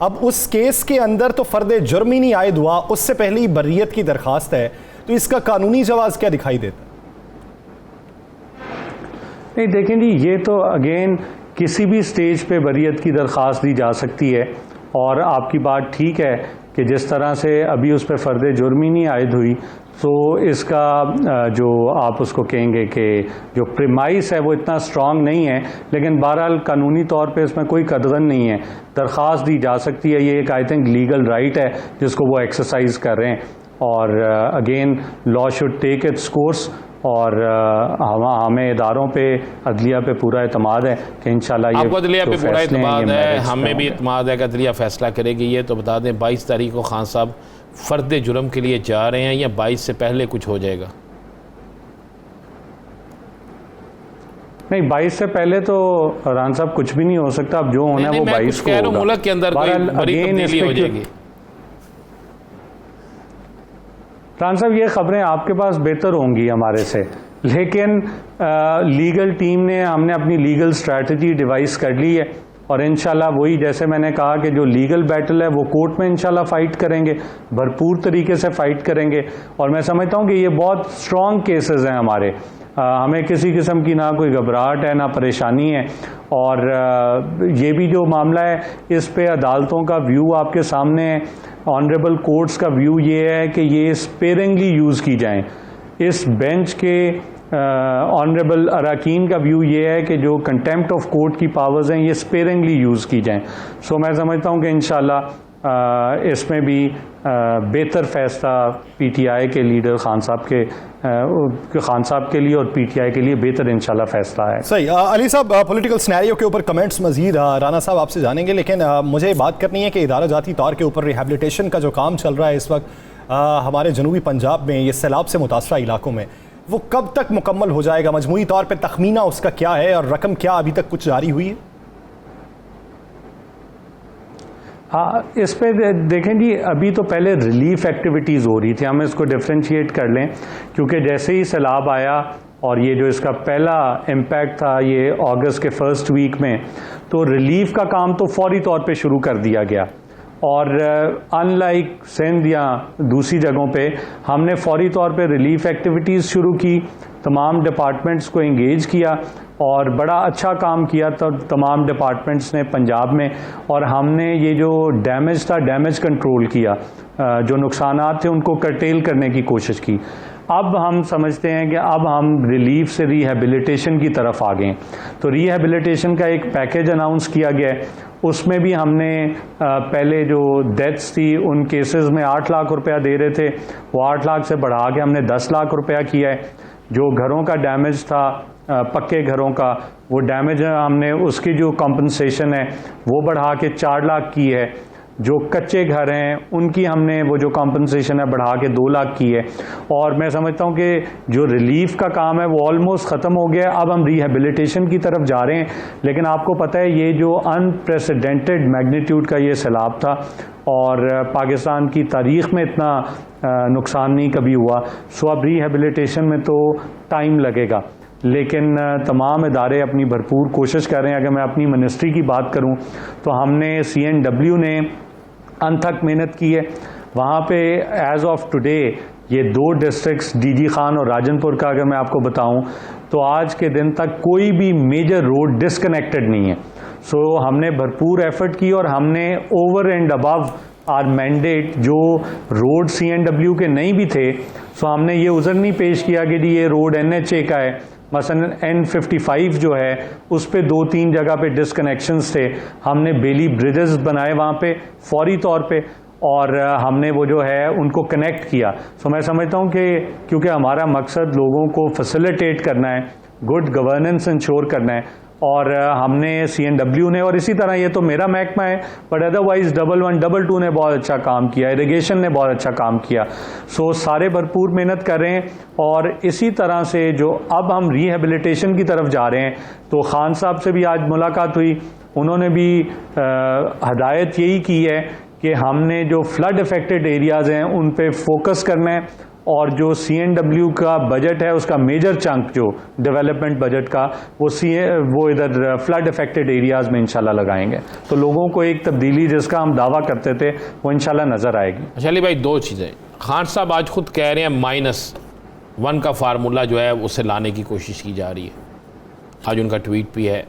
अब उस केस के अंदर तो फ़र्द जुर्म ही नहीं आयद हुआ, उससे पहले ही बर्रियत की दरख्वास्त है, तो इसका कानूनी जवाज़ क्या दिखाई देता? नहीं देखें जी, ये तो अगेन किसी भी स्टेज पे बर्रियत की दरख्वास्त दी जा सकती है और आपकी बात ठीक है कि जिस तरह से अभी उस पर फ़र्द जुर्म ही नहीं आयद हुई, तो इसका जो आप उसको कहेंगे कि जो प्रीमाइस है वो इतना स्ट्रॉन्ग नहीं है, लेकिन बहरहाल कानूनी तौर पे इसमें कोई कदगन नहीं है, दरख्वास्त दी जा सकती है। ये एक आई थिंक लीगल राइट है जिसको वो एक्सरसाइज कर रहे हैं और again law should take its course और हमें इदारों पे, अदलिया पे पूरा एतमाद है कि इंशाल्लाह ये आपको अदलिया पे पूरा एतमाद है, हमें भी एतमाद है कि अदलिया फैसला करेगी। ये तो बता दें 22 तारीख को खान साहब फ़र्द जुर्म के लिए जा रहे हैं या 22 से पहले कुछ हो जाएगा? नहीं 22 से पहले तो रान साहब कुछ भी नहीं हो सकता, अब जो होना है वो 22 को होगा। मुल्क के अंदर कोई बड़ी तब्दीली हो जाएगी। रान साहब ये खबरें आपके पास बेहतर होंगी हमारे से, लेकिन लीगल टीम ने, हमने अपनी लीगल स्ट्रैटेजी डिवाइस कर ली है और इंशाल्लाह वही जैसे मैंने कहा कि जो लीगल बैटल है वो कोर्ट में इंशाल्लाह फ़ाइट करेंगे, भरपूर तरीके से फ़ाइट करेंगे। और मैं समझता हूँ कि ये बहुत स्ट्रॉन्ग केसेस हैं हमारे, हमें किसी किस्म की ना कोई घबराहट है ना परेशानी है। और ये भी जो मामला है इस पे अदालतों का व्यू आपके सामने है, ऑनरेबल कोर्ट्स का व्यू ये है कि ये स्पेयरिंगली यूज़ की जाएँ। इस बेंच के ऑनरेबल अराकीन का व्यू ये है कि जो कंटेम्प्ट ऑफ कोर्ट की पावर्स हैं ये स्पेरिंगली यूज़ की जाएं। सो मैं समझता हूँ कि इंशाल्लाह इसमें भी बेहतर फैसला पीटीआई के लीडर खान साहब के लिए और पीटीआई के लिए बेहतर इंशाल्लाह फैसला है। सही। अली साहब, पॉलिटिकल सिनेरियो के ऊपर कमेंट्स मजीद राना साहब आपसे जानेंगे, लेकिन मुझे बात करनी है कि इदारा जाती तौर के ऊपर रिहेबिलिटेशन का जो काम चल रहा है इस वक्त हमारे जनूबी पंजाब में, ये सैलाब से मुतासरा इलाकों में, वो कब तक मुकम्मल हो जाएगा? मजमूई तौर पर तखमीना उसका क्या है और रकम क्या अभी तक कुछ जारी हुई है? हाँ, इस पे देखें जी, अभी तो पहले रिलीफ एक्टिविटीज़ हो रही थी, हम इसको डिफ्रेंशिएट कर लें, क्योंकि जैसे ही सैलाब आया और ये जो इसका पहला इम्पैक्ट था ये अगस्त के फर्स्ट वीक में, तो रिलीफ का काम तो फौरी तौर पे शुरू कर दिया गया। और अनलाइक सिंध या दूसरी जगहों पे हमने फौरी तौर पे रिलीफ एक्टिविटीज़ शुरू की, तमाम डिपार्टमेंट्स को एंगेज किया और बड़ा अच्छा काम किया तो तमाम डिपार्टमेंट्स ने पंजाब में। और हमने ये जो डैमेज था, डैमेज कंट्रोल किया, जो नुकसानात थे उनको कर्टेल करने की कोशिश की। अब हम समझते हैं कि अब हम रिलीफ से रिहेबिलिटेशन की तरफ आ गए। तो रिहेबिलिटेशन का एक पैकेज अनाउंस किया गया है, उसमें भी हमने पहले जो डेथ्स थी उन केसेस में 8 लाख रुपया दे रहे थे, वो 8 लाख से बढ़ा के हमने 10 लाख रुपया किया है। जो घरों का डैमेज था, पक्के घरों का, वो डैमेज हमने उसकी जो कॉम्पनसेशन है वो बढ़ा के 4 लाख की है। जो कच्चे घर हैं उनकी हमने वो जो कॉम्पनसेशन है बढ़ा के 2 लाख की है। और मैं समझता हूँ कि जो रिलीफ का काम है वो ऑलमोस्ट ख़त्म हो गया, अब हम रिहेबिलिटेशन की तरफ जा रहे हैं। लेकिन आपको पता है ये जो अनप्रेसिडेंटेड मैग्नीट्यूड का ये सैलाब था और पाकिस्तान की तारीख़ में इतना नुकसान नहीं कभी हुआ, सो अब रिहेबिलिटेशन में तो टाइम लगेगा। लेकिन तमाम इदारे अपनी भरपूर कोशिश कर रहे हैं। अगर मैं अपनी मिनिस्ट्री की बात करूं तो हमने CNW ने अनथक मेहनत की है। वहाँ पे एज ऑफ टुडे ये 2 डिस्ट्रिक्ट्स DG खान और राजनपुर का अगर मैं आपको बताऊं तो आज के दिन तक कोई भी मेजर रोड डिसकनेक्टेड नहीं है। सो हमने भरपूर एफर्ट की और हमने over and above our mandate जो रोड CNW के नहीं भी थे, सो हमने ये उज़र नहीं पेश किया कि जी ये रोड NHA का है। मसलन N55 जो है उस पे 2-3 जगह पे डिसकनेक्शंस थे, हमने बेली ब्रिजेस बनाए वहाँ पे फौरी तौर पे और हमने वो जो है उनको कनेक्ट किया। सो मैं समझता हूँ कि क्योंकि हमारा मकसद लोगों को फैसिलिटेट करना है, गुड गवर्नेंस इंश्योर करना है, और हमने CNW ने, और इसी तरह ये तो मेरा महकमा है बट अदरवाइज 11, 22 ने बहुत अच्छा काम किया, इरिगेशन ने बहुत अच्छा काम किया। सो सारे भरपूर मेहनत कर रहे हैं। और इसी तरह से जो अब हम रिहेबिलिटेशन की तरफ जा रहे हैं, तो खान साहब से भी आज मुलाकात हुई, उन्होंने भी हदायत यही की है कि हमने जो फ्लड अफेक्टेड एरियाज़ हैं उन पे फोकस करना है और जो CNW का बजट है उसका मेजर चंक जो डेवलपमेंट बजट का वो इधर फ्लड अफेक्टेड एरियाज़ में इंशाल्लाह लगाएंगे। तो लोगों को एक तब्दीली जिसका हम दावा करते थे वो इंशाल्लाह नज़र आएगी। अच्छा अली भाई, 2 चीज़ें, खान साहब आज खुद कह रहे हैं -1 का फार्मूला जो है उसे लाने की कोशिश की जा रही है, आज उनका ट्वीट भी है।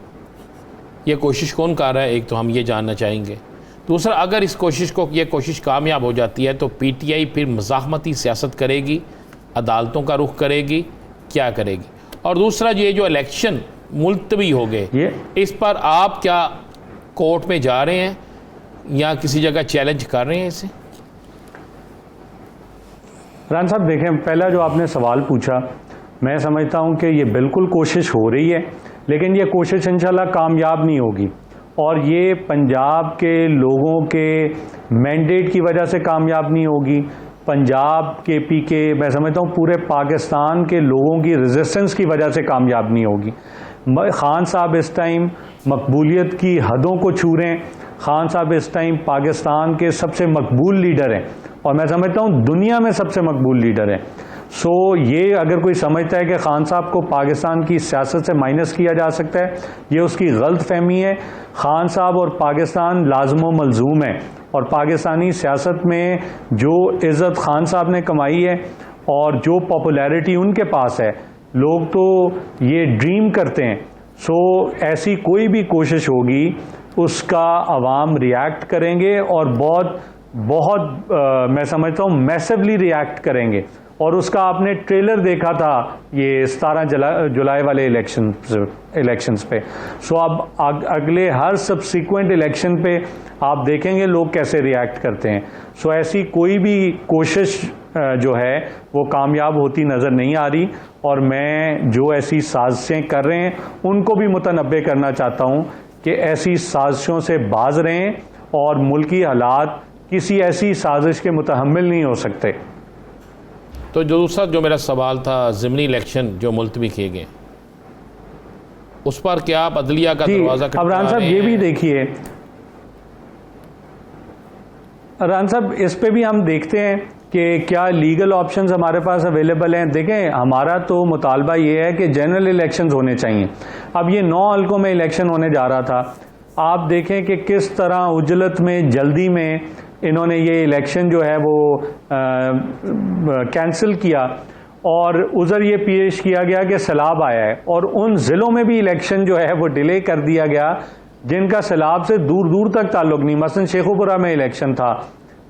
ये कोशिश कौन कर रहा है, एक तो हम ये जानना चाहेंगे। दूसरा, अगर इस ये कोशिश कामयाब हो जाती है तो PTI फिर मज़ाहमती सियासत करेगी, अदालतों का रुख करेगी, क्या करेगी? और दूसरा, ये जो इलेक्शन मुलतवी हो गए, इस पर आप क्या कोर्ट में जा रहे हैं या किसी जगह चैलेंज कर रहे हैं इसे? रान साहब देखें, पहला जो आपने सवाल पूछा, मैं समझता हूँ कि ये बिल्कुल कोशिश हो रही है, लेकिन ये कोशिश इंशाल्लाह कामयाब नहीं होगी। और ये पंजाब के लोगों के मैंडेट की वजह से कामयाब नहीं होगी, पंजाब के PK मैं समझता हूँ पूरे पाकिस्तान के लोगों की रेजिस्टेंस की वजह से कामयाब नहीं होगी। खान साहब इस टाइम मकबूलियत की हदों को छू रहे हैं। खान साहब इस टाइम पाकिस्तान के सबसे मकबूल लीडर हैं और मैं समझता हूँ दुनिया में सबसे मकबूल लीडर हैं। सो ये अगर कोई समझता है कि खान साहब को पाकिस्तान की सियासत से माइनस किया जा सकता है, ये उसकी गलत फहमी है। खान साहब और पाकिस्तान लाज़िम मलजूम है और पाकिस्तानी सियासत में जो इज़्ज़त खान साहब ने कमाई है और जो पॉपुलैरिटी उनके पास है, लोग तो ये ड्रीम करते हैं। सो ऐसी कोई भी कोशिश होगी उसका अवाम रिएक्ट करेंगे और बहुत मैं समझता हूँ मैसिवली रिएक्ट करेंगे और उसका आपने ट्रेलर देखा था ये 17 जुलाई वाले इलेक्शंस पे। सो अब अगले हर सब्सिक्वेंट इलेक्शन पे आप देखेंगे लोग कैसे रिएक्ट करते हैं। सो ऐसी कोई भी कोशिश जो है वो कामयाब होती नज़र नहीं आ रही, और मैं जो ऐसी साजिशें कर रहे हैं उनको भी मुतनब्बे करना चाहता हूँ कि ऐसी साजिशों से बाज रहें, और मुल्की हालात किसी ऐसी साजिश के मुतहम्मिल नहीं हो सकते। तो जो दूसरा जो मेरा सवाल था, ज़िमनी इलेक्शन जो मुलतवी किए गए, उस पर क्या आप अदलिया का दरवाज़ा अबरान साहब ये भी देखिए, अबरान साहब इस पे भी हम देखते हैं कि क्या लीगल ऑप्शंस हमारे पास अवेलेबल हैं। देखें, हमारा तो मुतालबा ये है कि जनरल इलेक्शंस होने चाहिए। अब ये 9 हल्कों में इलेक्शन होने जा रहा था, आप देखें कि किस तरह उजलत में, जल्दी में इन्होंने ये इलेक्शन जो है वो कैंसिल किया, और उधर ये पेश किया गया कि सैलाब आया है, और उन ज़िलों में भी इलेक्शन जो है वो डिले कर दिया गया जिनका सैलाब से दूर दूर तक ताल्लुक नहीं। मसलन शेखुपुरा में इलेक्शन था,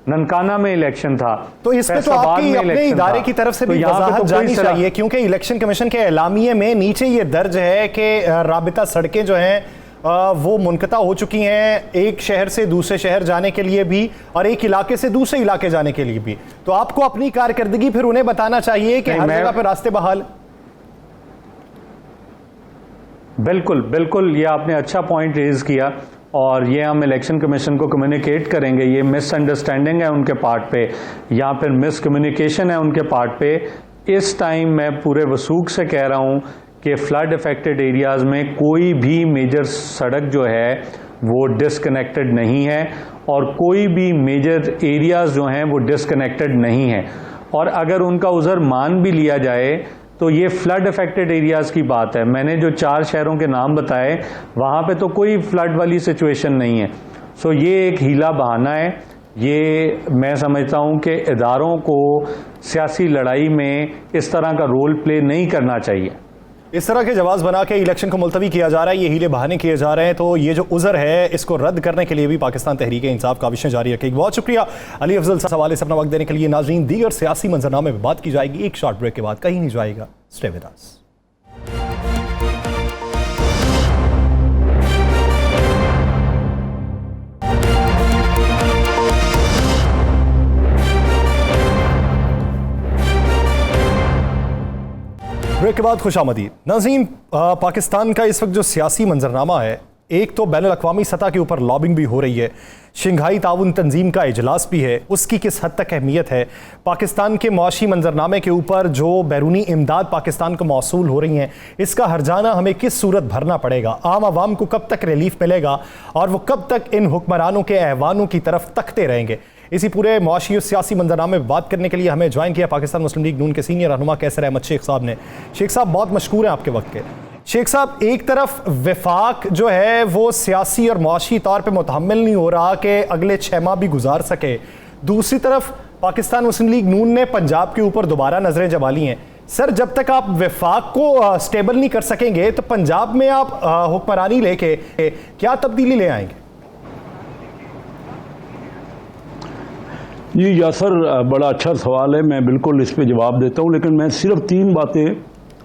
ननकाना में इलेक्शन था, तो इसमें तो आपकी अपने इदारे की तरफ से भी वजाहत जानी चाहिए, क्योंकि इलेक्शन कमीशन के एलामिये में नीचे ये दर्ज है कि राबिता सड़कें जो हैं वो मुनक़ता हो चुकी हैं, एक शहर से दूसरे शहर जाने के लिए भी और एक इलाके से दूसरे इलाके जाने के लिए भी। तो आपको अपनी कारकर्दगी फिर उन्हें बताना चाहिए कि हर जगह पर रास्ते बहाल। बिल्कुल बिल्कुल, ये आपने अच्छा पॉइंट रेज किया, और ये हम इलेक्शन कमीशन को कम्युनिकेट करेंगे। ये मिसअंडरस्टैंडिंग है उनके पार्ट पे, या फिर मिसकम्युनिकेशन है उनके पार्ट पे। इस टाइम मैं पूरे वसूख से कह रहा हूँ कि फ्लड अफेक्टेड एरियाज़ में कोई भी मेजर सड़क जो है वो डिसकनेक्टेड नहीं है, और कोई भी मेजर एरियाज़ जो हैं वो डिसकनेक्टेड नहीं है। और अगर उनका उज़र मान भी लिया जाए तो ये फ्लड अफेक्टेड एरियाज़ की बात है। मैंने जो 4 शहरों के नाम बताए वहाँ पे तो कोई फ्लड वाली सिचुएशन नहीं है। सो ये एक हीला बहाना है। ये मैं समझता हूँ कि इदारों को सियासी लड़ाई में इस तरह का रोल प्ले नहीं करना चाहिए। इस तरह के जवाब बना के इलेक्शन को मुलतवी किया जा रहा है, ये हीले बहाने किए जा रहे हैं, तो ये जो उज़र है इसको रद्द करने के लिए भी पाकिस्तान तहरीक इंसाफ काविशें जारी रखेगी। बहुत शुक्रिया अली अफजल साहब सवाल से अपना वक्त देने के लिए। नाज़रीन, दीगर सियासी मंजरनामे में बात की जाएगी एक शॉर्ट ब्रेक के बाद, कहीं नहीं जाएगा, स्टे विद अस। ब्रेक के बाद खुशामदीद। नाज़रीन, पाकिस्तान का इस वक्त जो सियासी मंजरनामा है, एक तो बैनुल अक़वामी सतह के ऊपर लॉबिंग भी हो रही है, शंघाई ताउन तंजीम का इजलास भी है, उसकी किस हद तक अहमियत है, पाकिस्तान के मुआशी मंजरनामे के ऊपर जो बैरूनी इमदाद पाकिस्तान को मौसूल हो रही हैं, इसका हर्जाना हमें किस सूरत भरना पड़ेगा, आम आवाम को कब तक रिलीफ मिलेगा और वो कब तक इन हुक्मरानों के ऐवानों की तरफ तकते रहेंगे। इसी पूरे मुआशी और सियासी मंजरनामे में बात करने के लिए हमें ज्वाइन किया पाकिस्तान मुस्लिम लीग नून के सीनियर रहनुमा कैसर अहमद शेख साहब ने। शेख साहब, बहुत मशकूर हैं आपके वक्त के। शेख साहब, एक तरफ वफाक जो है वो सियासी और मुआशी तौर पे मुतहम्मिल नहीं हो रहा कि अगले 6 माह भी गुजार सके, दूसरी तरफ पाकिस्तान मुस्लिम लीग नून ने पंजाब के ऊपर दोबारा नजरें जमा ली हैं। सर, जब तक आप वफाक को स्टेबल नहीं कर सकेंगे तो पंजाब में आप हुक्मरानी लेके क्या तब्दीली ले आएंगे? जी यासर, बड़ा अच्छा सवाल है, मैं बिल्कुल इस पे जवाब देता हूँ, लेकिन मैं सिर्फ 3 बातें,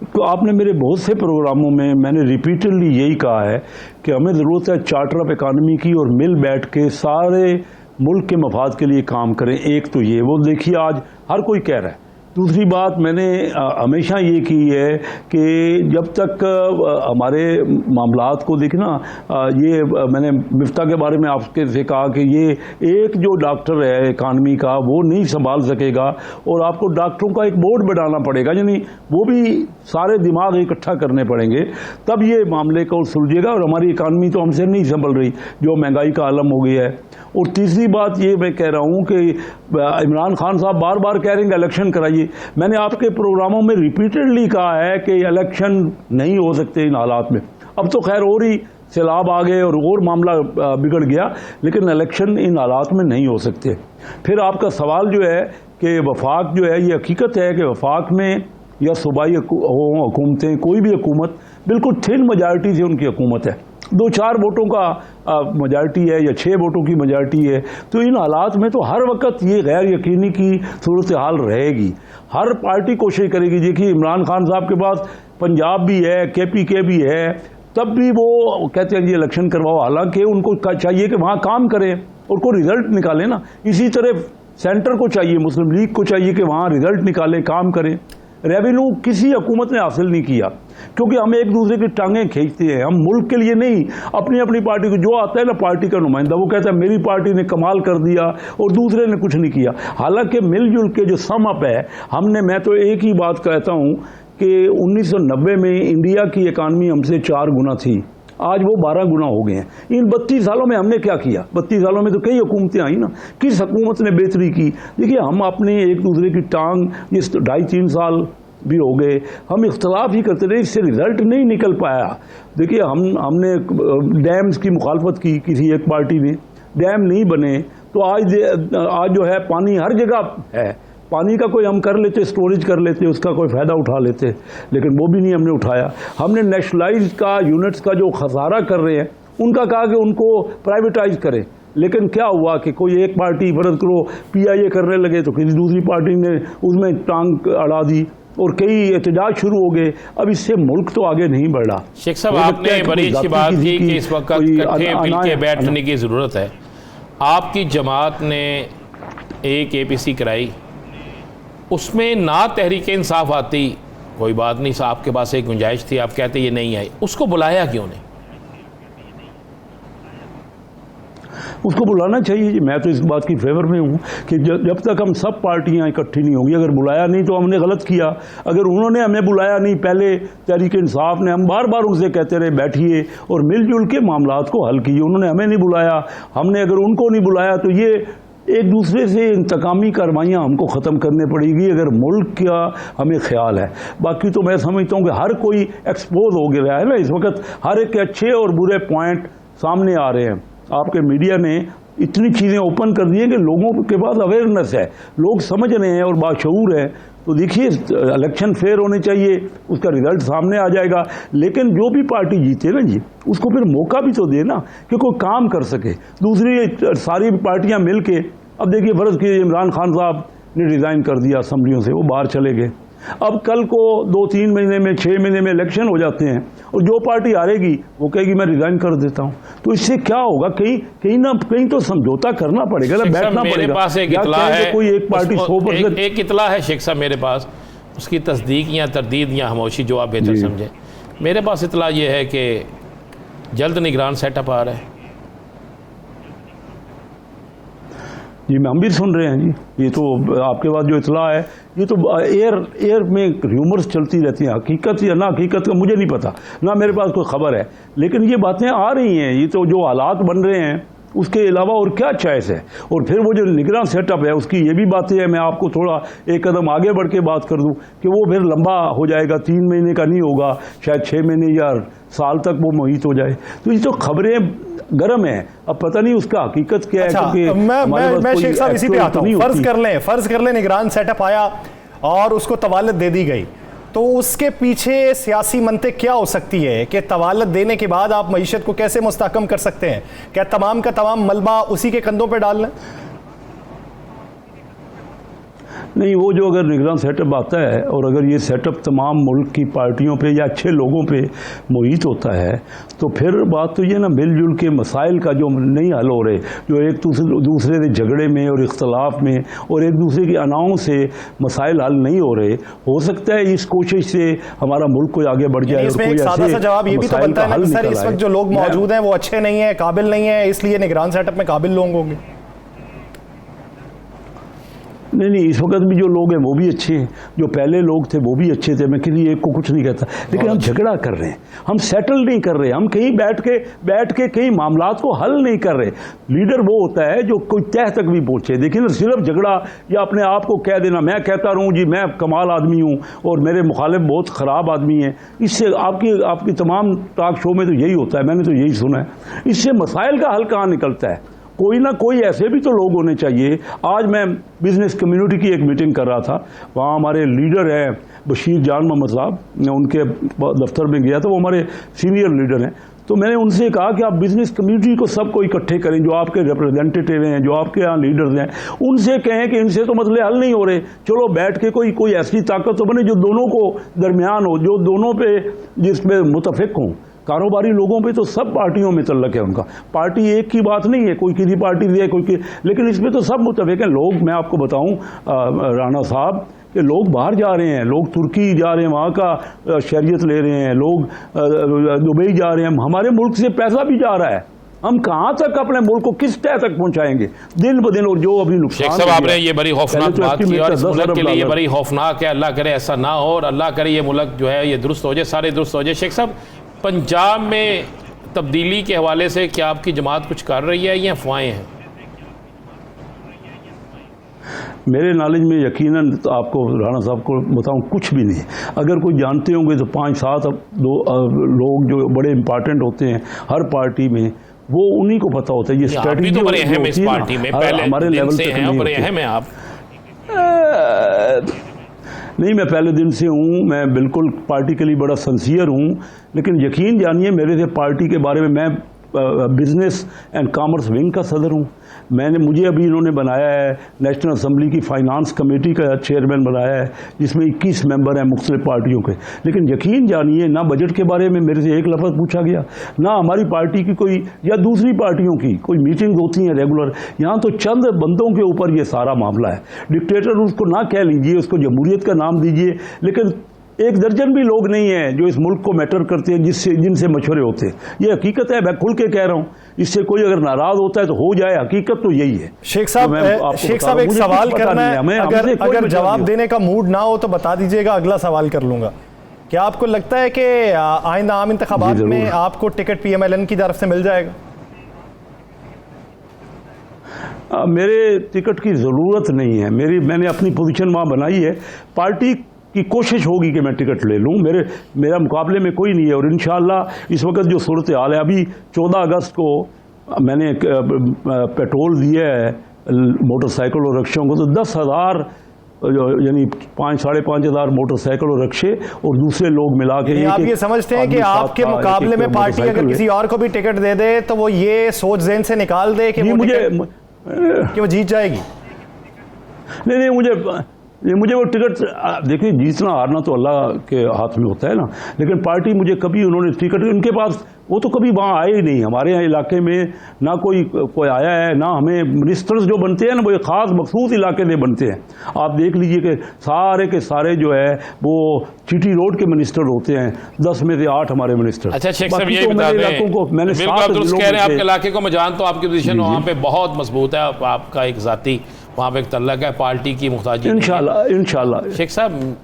तो आपने मेरे बहुत से प्रोग्रामों में मैंने रिपीटेडली यही कहा है कि हमें ज़रूरत है चार्टर ऑफ इकानमी की, और मिल बैठ के सारे मुल्क के मफाद के लिए काम करें। एक तो ये, वो देखिए आज हर कोई कह रहा है। दूसरी बात मैंने हमेशा ये की है कि जब तक हमारे मामलात को देखना, ये मैंने मिफ्ता के बारे में आपके से कहा कि ये एक जो डॉक्टर है इकानमी का वो नहीं संभाल सकेगा, और आपको डॉक्टरों का एक बोर्ड बनाना पड़ेगा, यानी वो भी सारे दिमाग इकट्ठा करने पड़ेंगे, तब ये मामले को सुलझेगा। और हमारी इकानमी तो हमसे नहीं संभल रही, जो महंगाई का आलम हो गया है। और तीसरी बात ये मैं कह रहा हूँ कि इमरान खान साहब बार बार कह रहे हैं इलेक्शन कराइए। मैंने आपके प्रोग्रामों में रिपीटेडली कहा है कि इलेक्शन नहीं हो सकते इन हालात में। अब तो खैर और ही सैलाब आ गए और मामला बिगड़ गया, लेकिन इलेक्शन इन हालात में नहीं हो सकते। फिर आपका सवाल जो है कि वफाक जो है, ये हकीकत है कि वफाक में या सूबाई हुकूमतें, कोई भी हुकूमत बिल्कुल थिन मेजॉरिटी से उनकी हुकूमत है। 2-4 वोटों का मेजॉरिटी है या 6 वोटों की मेजॉरिटी है, तो इन हालात में तो हर वक्त ये गैर यकीनी की सूरत हाल रहेगी। हर पार्टी कोशिश करेगी। देखिए इमरान खान साहब के पास पंजाब भी है, KPK भी है, तब भी वो कहते हैं जी इलेक्शन करवाओ, हालांकि उनको चाहिए कि वहाँ काम करें और कोई रिजल्ट निकालें ना। इसी तरह सेंटर को चाहिए, मुस्लिम लीग को चाहिए कि वहाँ रिजल्ट निकालें, काम करें। रेवेन्यू किसी हुकूमत ने हासिल नहीं किया, क्योंकि हम एक दूसरे की टांगें खींचते हैं। हम मुल्क के लिए नहीं, अपनी अपनी पार्टी को, जो आता है ना पार्टी का नुमाइंदा, वो कहता है मेरी पार्टी ने कमाल कर दिया और दूसरे ने कुछ नहीं किया। हालांकि मिलजुल के जो सम अप है, मैं तो एक ही बात कहता हूँ कि 1990 में इंडिया की इकानमी हमसे 4 गुना थी, आज वो 12 गुना हो गए हैं। इन 32 सालों में हमने क्या किया? 32 सालों में तो कई हुकूमतें आई ना, किस हुकूमत ने बेहतरी की? देखिए हम अपने एक दूसरे की टांग, ये 2.5-3 साल भी हो गए, हम इख्तलाफ ही करते रहे, इससे रिजल्ट नहीं निकल पाया। देखिए हमने डैम्स की मुखालफत की, किसी एक पार्टी ने, डैम नहीं बने, तो आज जो है पानी हर जगह है, पानी का कोई हम कर लेते, स्टोरेज कर लेते, उसका कोई फ़ायदा उठा लेते, लेकिन वो भी नहीं हमने उठाया। हमने नेशनलाइज का यूनिट्स का जो खसारा कर रहे हैं, उनका कहा कि उनको प्राइवेटाइज करें, लेकिन क्या हुआ कि कोई एक पार्टी, फर्ज करो PIA करने लगे तो किसी दूसरी पार्टी ने उसमें टांग अड़ा दी और कई एहतजाज शुरू हो गए। अब इससे मुल्क तो आगे नहीं बढ़ रहा। शेख साहब, आपने बड़ी अच्छी बात की कि इस वक्त इकट्ठे मिलकर बैठने की ज़रूरत है। आपकी जमात ने एक APC कराई, उसमें ना तहरीक इंसाफ आती, कोई बात नहीं, आपके पास एक गुंजाइश थी, आप कहते ये नहीं आई, उसको बुलाया क्यों नहीं? उसको बुलाना चाहिए जी। मैं तो इस बात की फेवर में हूँ कि जब तक हम सब पार्टियां इकट्ठी नहीं होंगी, अगर बुलाया नहीं तो हमने गलत किया। अगर उन्होंने हमें बुलाया नहीं, पहले तहरीक इंसाफ ने, हम बार बार उनसे कहते रहे बैठिए और मिलजुल के मामलात को हल कीजिए, उन्होंने हमें नहीं बुलाया। हमने अगर उनको नहीं बुलाया तो ये एक दूसरे से इंतकामी कार्रवाइयाँ हमको ख़त्म करनी पड़ेगी, अगर मुल्क का हमें ख्याल है। बाकी तो मैं समझता हूँ कि हर कोई एक्सपोज हो गया है ना इस वक्त, हर एक के अच्छे और बुरे पॉइंट सामने आ रहे हैं। आपके मीडिया ने इतनी चीज़ें ओपन कर दी हैं कि लोगों के पास अवेयरनेस है, लोग समझ रहे हैं और बाशऊर है। तो देखिए इलेक्शन फेयर होने चाहिए, उसका रिजल्ट सामने आ जाएगा, लेकिन जो भी पार्टी जीते ना जी, उसको फिर मौका भी तो देना कि कोई काम कर सके। दूसरी सारी पार्टियां मिल के, अब देखिए फर्ज कीजिए इमरान खान साहब ने रिज़ाइन कर दिया असम्बलियों से, वो बाहर चले गए। अब कल को 2-3 महीने में, 6 महीने में इलेक्शन हो जाते हैं और जो पार्टी हारेगी वो कहेगी मैं रिजाइन कर देता हूं। तो इससे क्या होगा? कहीं ना कहीं तो समझौता करना पड़ेगा ना, बैठना पड़ेगा। मेरे पास एक इतला है, कोई एक पार्टी 100%। एक इतला है शेख साहब मेरे पास, उसकी तस्दीक या तरदीद या खामोशी जो आप बेहतर समझें। मेरे पास इतला ये है कि जल्द निगरान सेटअप आ रहा है। जी हम भी सुन रहे हैं जी, ये तो आपके पास जो इतला है, ये तो एयर में र्यूमर्स चलती रहती हैं, हकीकत या ना हकीकत का मुझे नहीं पता, ना मेरे पास कोई खबर है, लेकिन ये बातें आ रही हैं। ये तो जो हालात बन रहे हैं उसके अलावा और क्या चॉइस है? और फिर वो जो निगरान सेटअप है उसकी ये भी बातें हैं, मैं आपको थोड़ा एक कदम आगे बढ़ के बात कर दूं कि वो फिर लंबा हो जाएगा, 3 महीने का नहीं होगा, शायद 6 महीने या साल तक वो मुहित हो जाए। तो ये तो खबरें गर्म है, अब पता नहीं उसका हकीकत क्या है। क्योंकि मैं शेख साहब इसी पे आता हूँ। फर्ज कर लें निगरान सेटअप आया और उसको तवालत दे दी गई, तो उसके पीछे सियासी मंतिक क्या हो सकती है कि तवालत देने के बाद आप मईशत को कैसे मुस्तहकम कर सकते हैं? क्या तमाम का तमाम मलबा उसी के कंधों पर डाल लें? नहीं, वो जो अगर निगरान सेटअप आता है और अगर ये सेटअप तमाम मुल्क की पार्टियों पे या अच्छे लोगों पे मुहित होता है, तो फिर बात तो ये ना, मिलजुल के मसाइल का जो नहीं हल हो रहे, जो एक दूसरे से झगड़े में और इख्तलाफ में और एक दूसरे की अनाओं से मसाइल हल नहीं हो रहे, हो सकता है इस कोशिश से हमारा मुल्क कोई आगे बढ़ जाए। इसमें एक सादा सा जवाब ये भी तो बनता है ना सर, इस वक्त जो लोग मौजूद हैं वो अच्छे नहीं है, काबिल नहीं है, इसलिए निगरान सेटअप में काबिल लोग होंगे। नहीं, इस वक्त भी जो लोग हैं वो भी अच्छे हैं, जो पहले लोग थे वो भी अच्छे थे, मैं किसी एक को कुछ नहीं कहता, लेकिन हम झगड़ा कर रहे हैं, हम सेटल नहीं कर रहे, हम कहीं बैठ के कहीं मामलात को हल नहीं कर रहे। लीडर वो होता है जो कोई तह तक भी पहुंचे। देखिए ना, सिर्फ झगड़ा या अपने आप को कह देना, मैं कहता रहूं जी मैं कमाल आदमी हूं और मेरे मुखालिफ बहुत ख़राब आदमी हैं, इससे आपकी तमाम टॉक शो में तो यही होता है, मैंने तो यही सुना है। इससे मसाइल का हल कहाँ निकलता है? कोई ना कोई ऐसे भी तो लोग होने चाहिए। आज मैं बिजनेस कम्युनिटी की एक मीटिंग कर रहा था, वहाँ हमारे लीडर हैं बशीर जान मोहम्मद साहब, मैं उनके दफ्तर में गया था, वो हमारे सीनियर लीडर हैं। तो मैंने उनसे कहा कि आप बिजनेस कम्युनिटी को सबको इकट्ठे करें, जो आपके रिप्रेजेंटेटिव हैं, जो आपके यहाँ लीडर्स हैं, उनसे कहें कि इनसे तो मसले हल नहीं हो रहे, चलो बैठ के कोई ऐसी ताकत तो बने जो दोनों को दरमियान हो, जो दोनों पे जिसमें मुतफिक हों। कारोबारी लोगों पे तो सब पार्टियों में तल्लक है उनका, पार्टी एक की बात नहीं है, कोई किसी पार्टी से कोई लेकिन इसमें तो सब मुतफिक हैं लोग। मैं आपको बताऊं राणा साहब कि लोग बाहर जा रहे हैं, लोग तुर्की जा रहे हैं, वहाँ का शरीयत ले रहे हैं, लोग दुबई जा रहे हैं, हमारे मुल्क से पैसा भी जा रहा है। हम कहाँ तक अपने मुल्क को किस तह तक पहुँचाएंगे दिन ब दिन, और जो अभी नुकसान। शेख साहब आपने ये बड़ी खौफनाक बात की और इस मुल्क के लिए ये बड़ी खौफनाक है, अल्लाह करे ऐसा ना हो और अल्लाह करे ये मुल्क जो है ये दुरुस्त हो जाए, सारे दुरुस्त हो जाए। शेख साहब, पंजाब में तब्दीली के हवाले से क्या आपकी जमात कुछ कर रही है या अफवाहें हैं? मेरे नॉलेज में यकीनन तो आपको राणा साहब को बताऊं कुछ भी नहीं। अगर कोई जानते होंगे तो 5-7 लोग जो बड़े इंपॉर्टेंट होते हैं हर पार्टी में, वो उन्हीं को पता होता है ये स्ट्रेटजी। तो बड़े अहम इस पार्टी में, पहले हमारे लेवल से हैं, बड़े अहम हैं आप। नहीं, मैं पहले दिन से हूँ, मैं बिल्कुल पार्टी के लिए बड़ा सिंसियर हूँ, लेकिन यकीन जानिए मेरे से पार्टी के बारे में, मैं बिजनेस एंड कॉमर्स विंग का सदर हूँ। मुझे अभी इन्होंने बनाया है नेशनल असम्बली की फाइनेंस कमेटी का चेयरमैन बनाया है, जिसमें 21 मेंबर हैं मुख्तलिफ पार्टियों के। लेकिन यकीन जानिए ना बजट के बारे में मेरे से एक लफ्ज़ पूछा गया, ना हमारी पार्टी की कोई या दूसरी पार्टियों की कोई मीटिंग होती हैं रेगुलर। यहाँ तो चंद बंदों के ऊपर ये सारा मामला है। डिक्टेटर उसको ना कह लीजिए, उसको जमहूरियत का नाम दीजिए, लेकिन एक दर्जन भी लोग नहीं हैं जो इस मुल्क को मैटर करते हैं जिनसे मशवरे होते हैं। ये हकीकत है, मैं खुल के कह रहा हूँ। इससे कोई अगर नाराज होता है तो हो जाए, हकीकत तो यही है। शेख साहब एक सवाल करना है, अगर जवाब देने का मूड ना हो तो बता दीजिएगा, अगला सवाल कर लूंगा। क्या आपको लगता है कि आइंदा आम इंतखाबात में आपको टिकट PMLN की तरफ से मिल जाएगा? मेरे टिकट की ज़रूरत नहीं है, मैंने अपनी पोजीशन वहाँ बनाई है। पार्टी की कोशिश होगी कि मैं टिकट ले लूँ, मेरा मुकाबले में कोई नहीं है। और इंशाअल्लाह इस वक्त जो सूरत हाल है, अभी 14 अगस्त को मैंने पेट्रोल दिया है मोटरसाइकिल और रक्शों को, तो 10,000 यानी 5-5,500 मोटरसाइकिल और रक्शे और दूसरे लोग मिला के। आप ये समझते हैं कि आपके मुकाबले में पार्टी अगर किसी और को भी टिकट दे दे तो वो ये सोच ज़हन से निकाल दे कि वो जीत जाएगी? नहीं, मुझे वो टिकट, देखिए जीतना हारना तो अल्लाह के हाथ में होता है ना, लेकिन पार्टी मुझे कभी उन्होंने टिकट, उनके पास वो तो कभी वहाँ आए ही नहीं। हमारे यहाँ इलाके में ना कोई आया है, ना हमें मिनिस्टर्स जो बनते हैं ना वो एक ख़ास मखसूस इलाके में बनते हैं। आप देख लीजिए कि सारे के सारे जो है वो चीटी रोड के मिनिस्टर होते हैं, 10 में से 8 हमारे मिनिस्टर। अच्छा शेख साहब, ये बता दें, मैंने कह रहे हैं आपके इलाके को मैं जानता हूँ, आपकी पोजीशन वहाँ पे बहुत मजबूत है, आपका एक ज़ाती वहाँ पे एक तल्लक है पार्टी की मुख्ताजी। इंशाल्लाह। शेख साहब,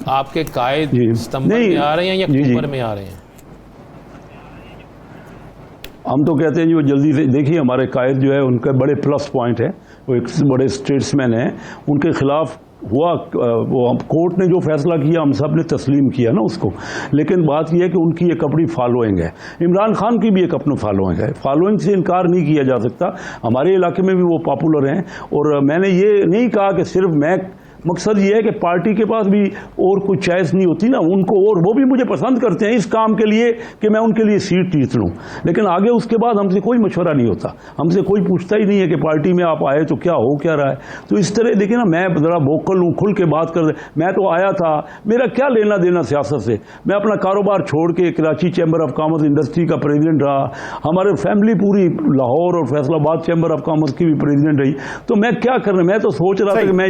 आपके कायद सितंबर में आ रहे हैं या अक्टूबर में आ रहे हैं? हम तो कहते हैं जी वो जल्दी से। देखिए हमारे कायद जो है उनके बड़े प्लस पॉइंट है, वो एक बड़े स्टेट्समैन हैं, उनके खिलाफ हुआ वो कोर्ट ने जो फैसला किया हम सब ने तस्लीम किया ना उसको। लेकिन बात यह है कि उनकी एक अपनी फॉलोइंग है, इमरान खान की भी एक अपनी फॉलोइंग है, फॉलोइंग से इनकार नहीं किया जा सकता। हमारे इलाके में भी वो पॉपुलर हैं। और मैंने ये नहीं कहा कि सिर्फ मैं, मकसद ये है कि पार्टी के पास भी और कोई चॉइस नहीं होती ना उनको, और वो भी मुझे पसंद करते हैं इस काम के लिए कि मैं उनके लिए सीट जीत लूँ। लेकिन आगे उसके बाद हमसे कोई मशवरा नहीं होता, हमसे कोई पूछता ही नहीं है कि पार्टी में आप आए तो क्या हो क्या रहा है। तो इस तरह देखिए ना, मैं ज़रा वोकल हूँ, खुल के बात कर, मैं तो आया था, मेरा क्या लेना देना सियासत से। मैं अपना कारोबार छोड़ के Karachi chamber of commerce industry का प्रेसिडेंट रहा, हमारे फैमिली पूरी लाहौर और फैसलाबाद चैम्बर ऑफ कॉमर्स की भी प्रेसिडेंट रही। तो मैं क्या करना, मैं तो सोच रहा था कि मैं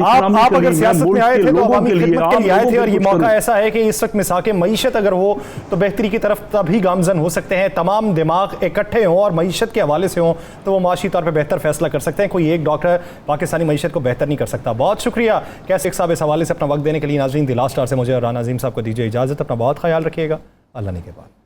सियासत में आए थे तो अवामी खिदमत के लिए आए थे, और ये मौका ऐसा है कि इस वक्त मिसाके मईशत अगर हो तो बेहतरी की तरफ तभी गामजन हो सकते हैं। तमाम दिमाग इकट्ठे हों और मईशत के हवाले से हों तो वो माशी तौर पर बेहतर फैसला कर सकते हैं। कोई एक डॉक्टर पाकिस्तानी मईशत को बेहतर नहीं कर सकता। बहुत शुक्रिया कैसिक साहब इस हवाले से अपना वक्त देने के लिए। नाज़रीन, द लास्ट आवर से मुझे और राना अजीम साहब को दीजिए इजाज़त। अपना बहुत ख्याल रखिएगा। अल्लाह ने के बाद।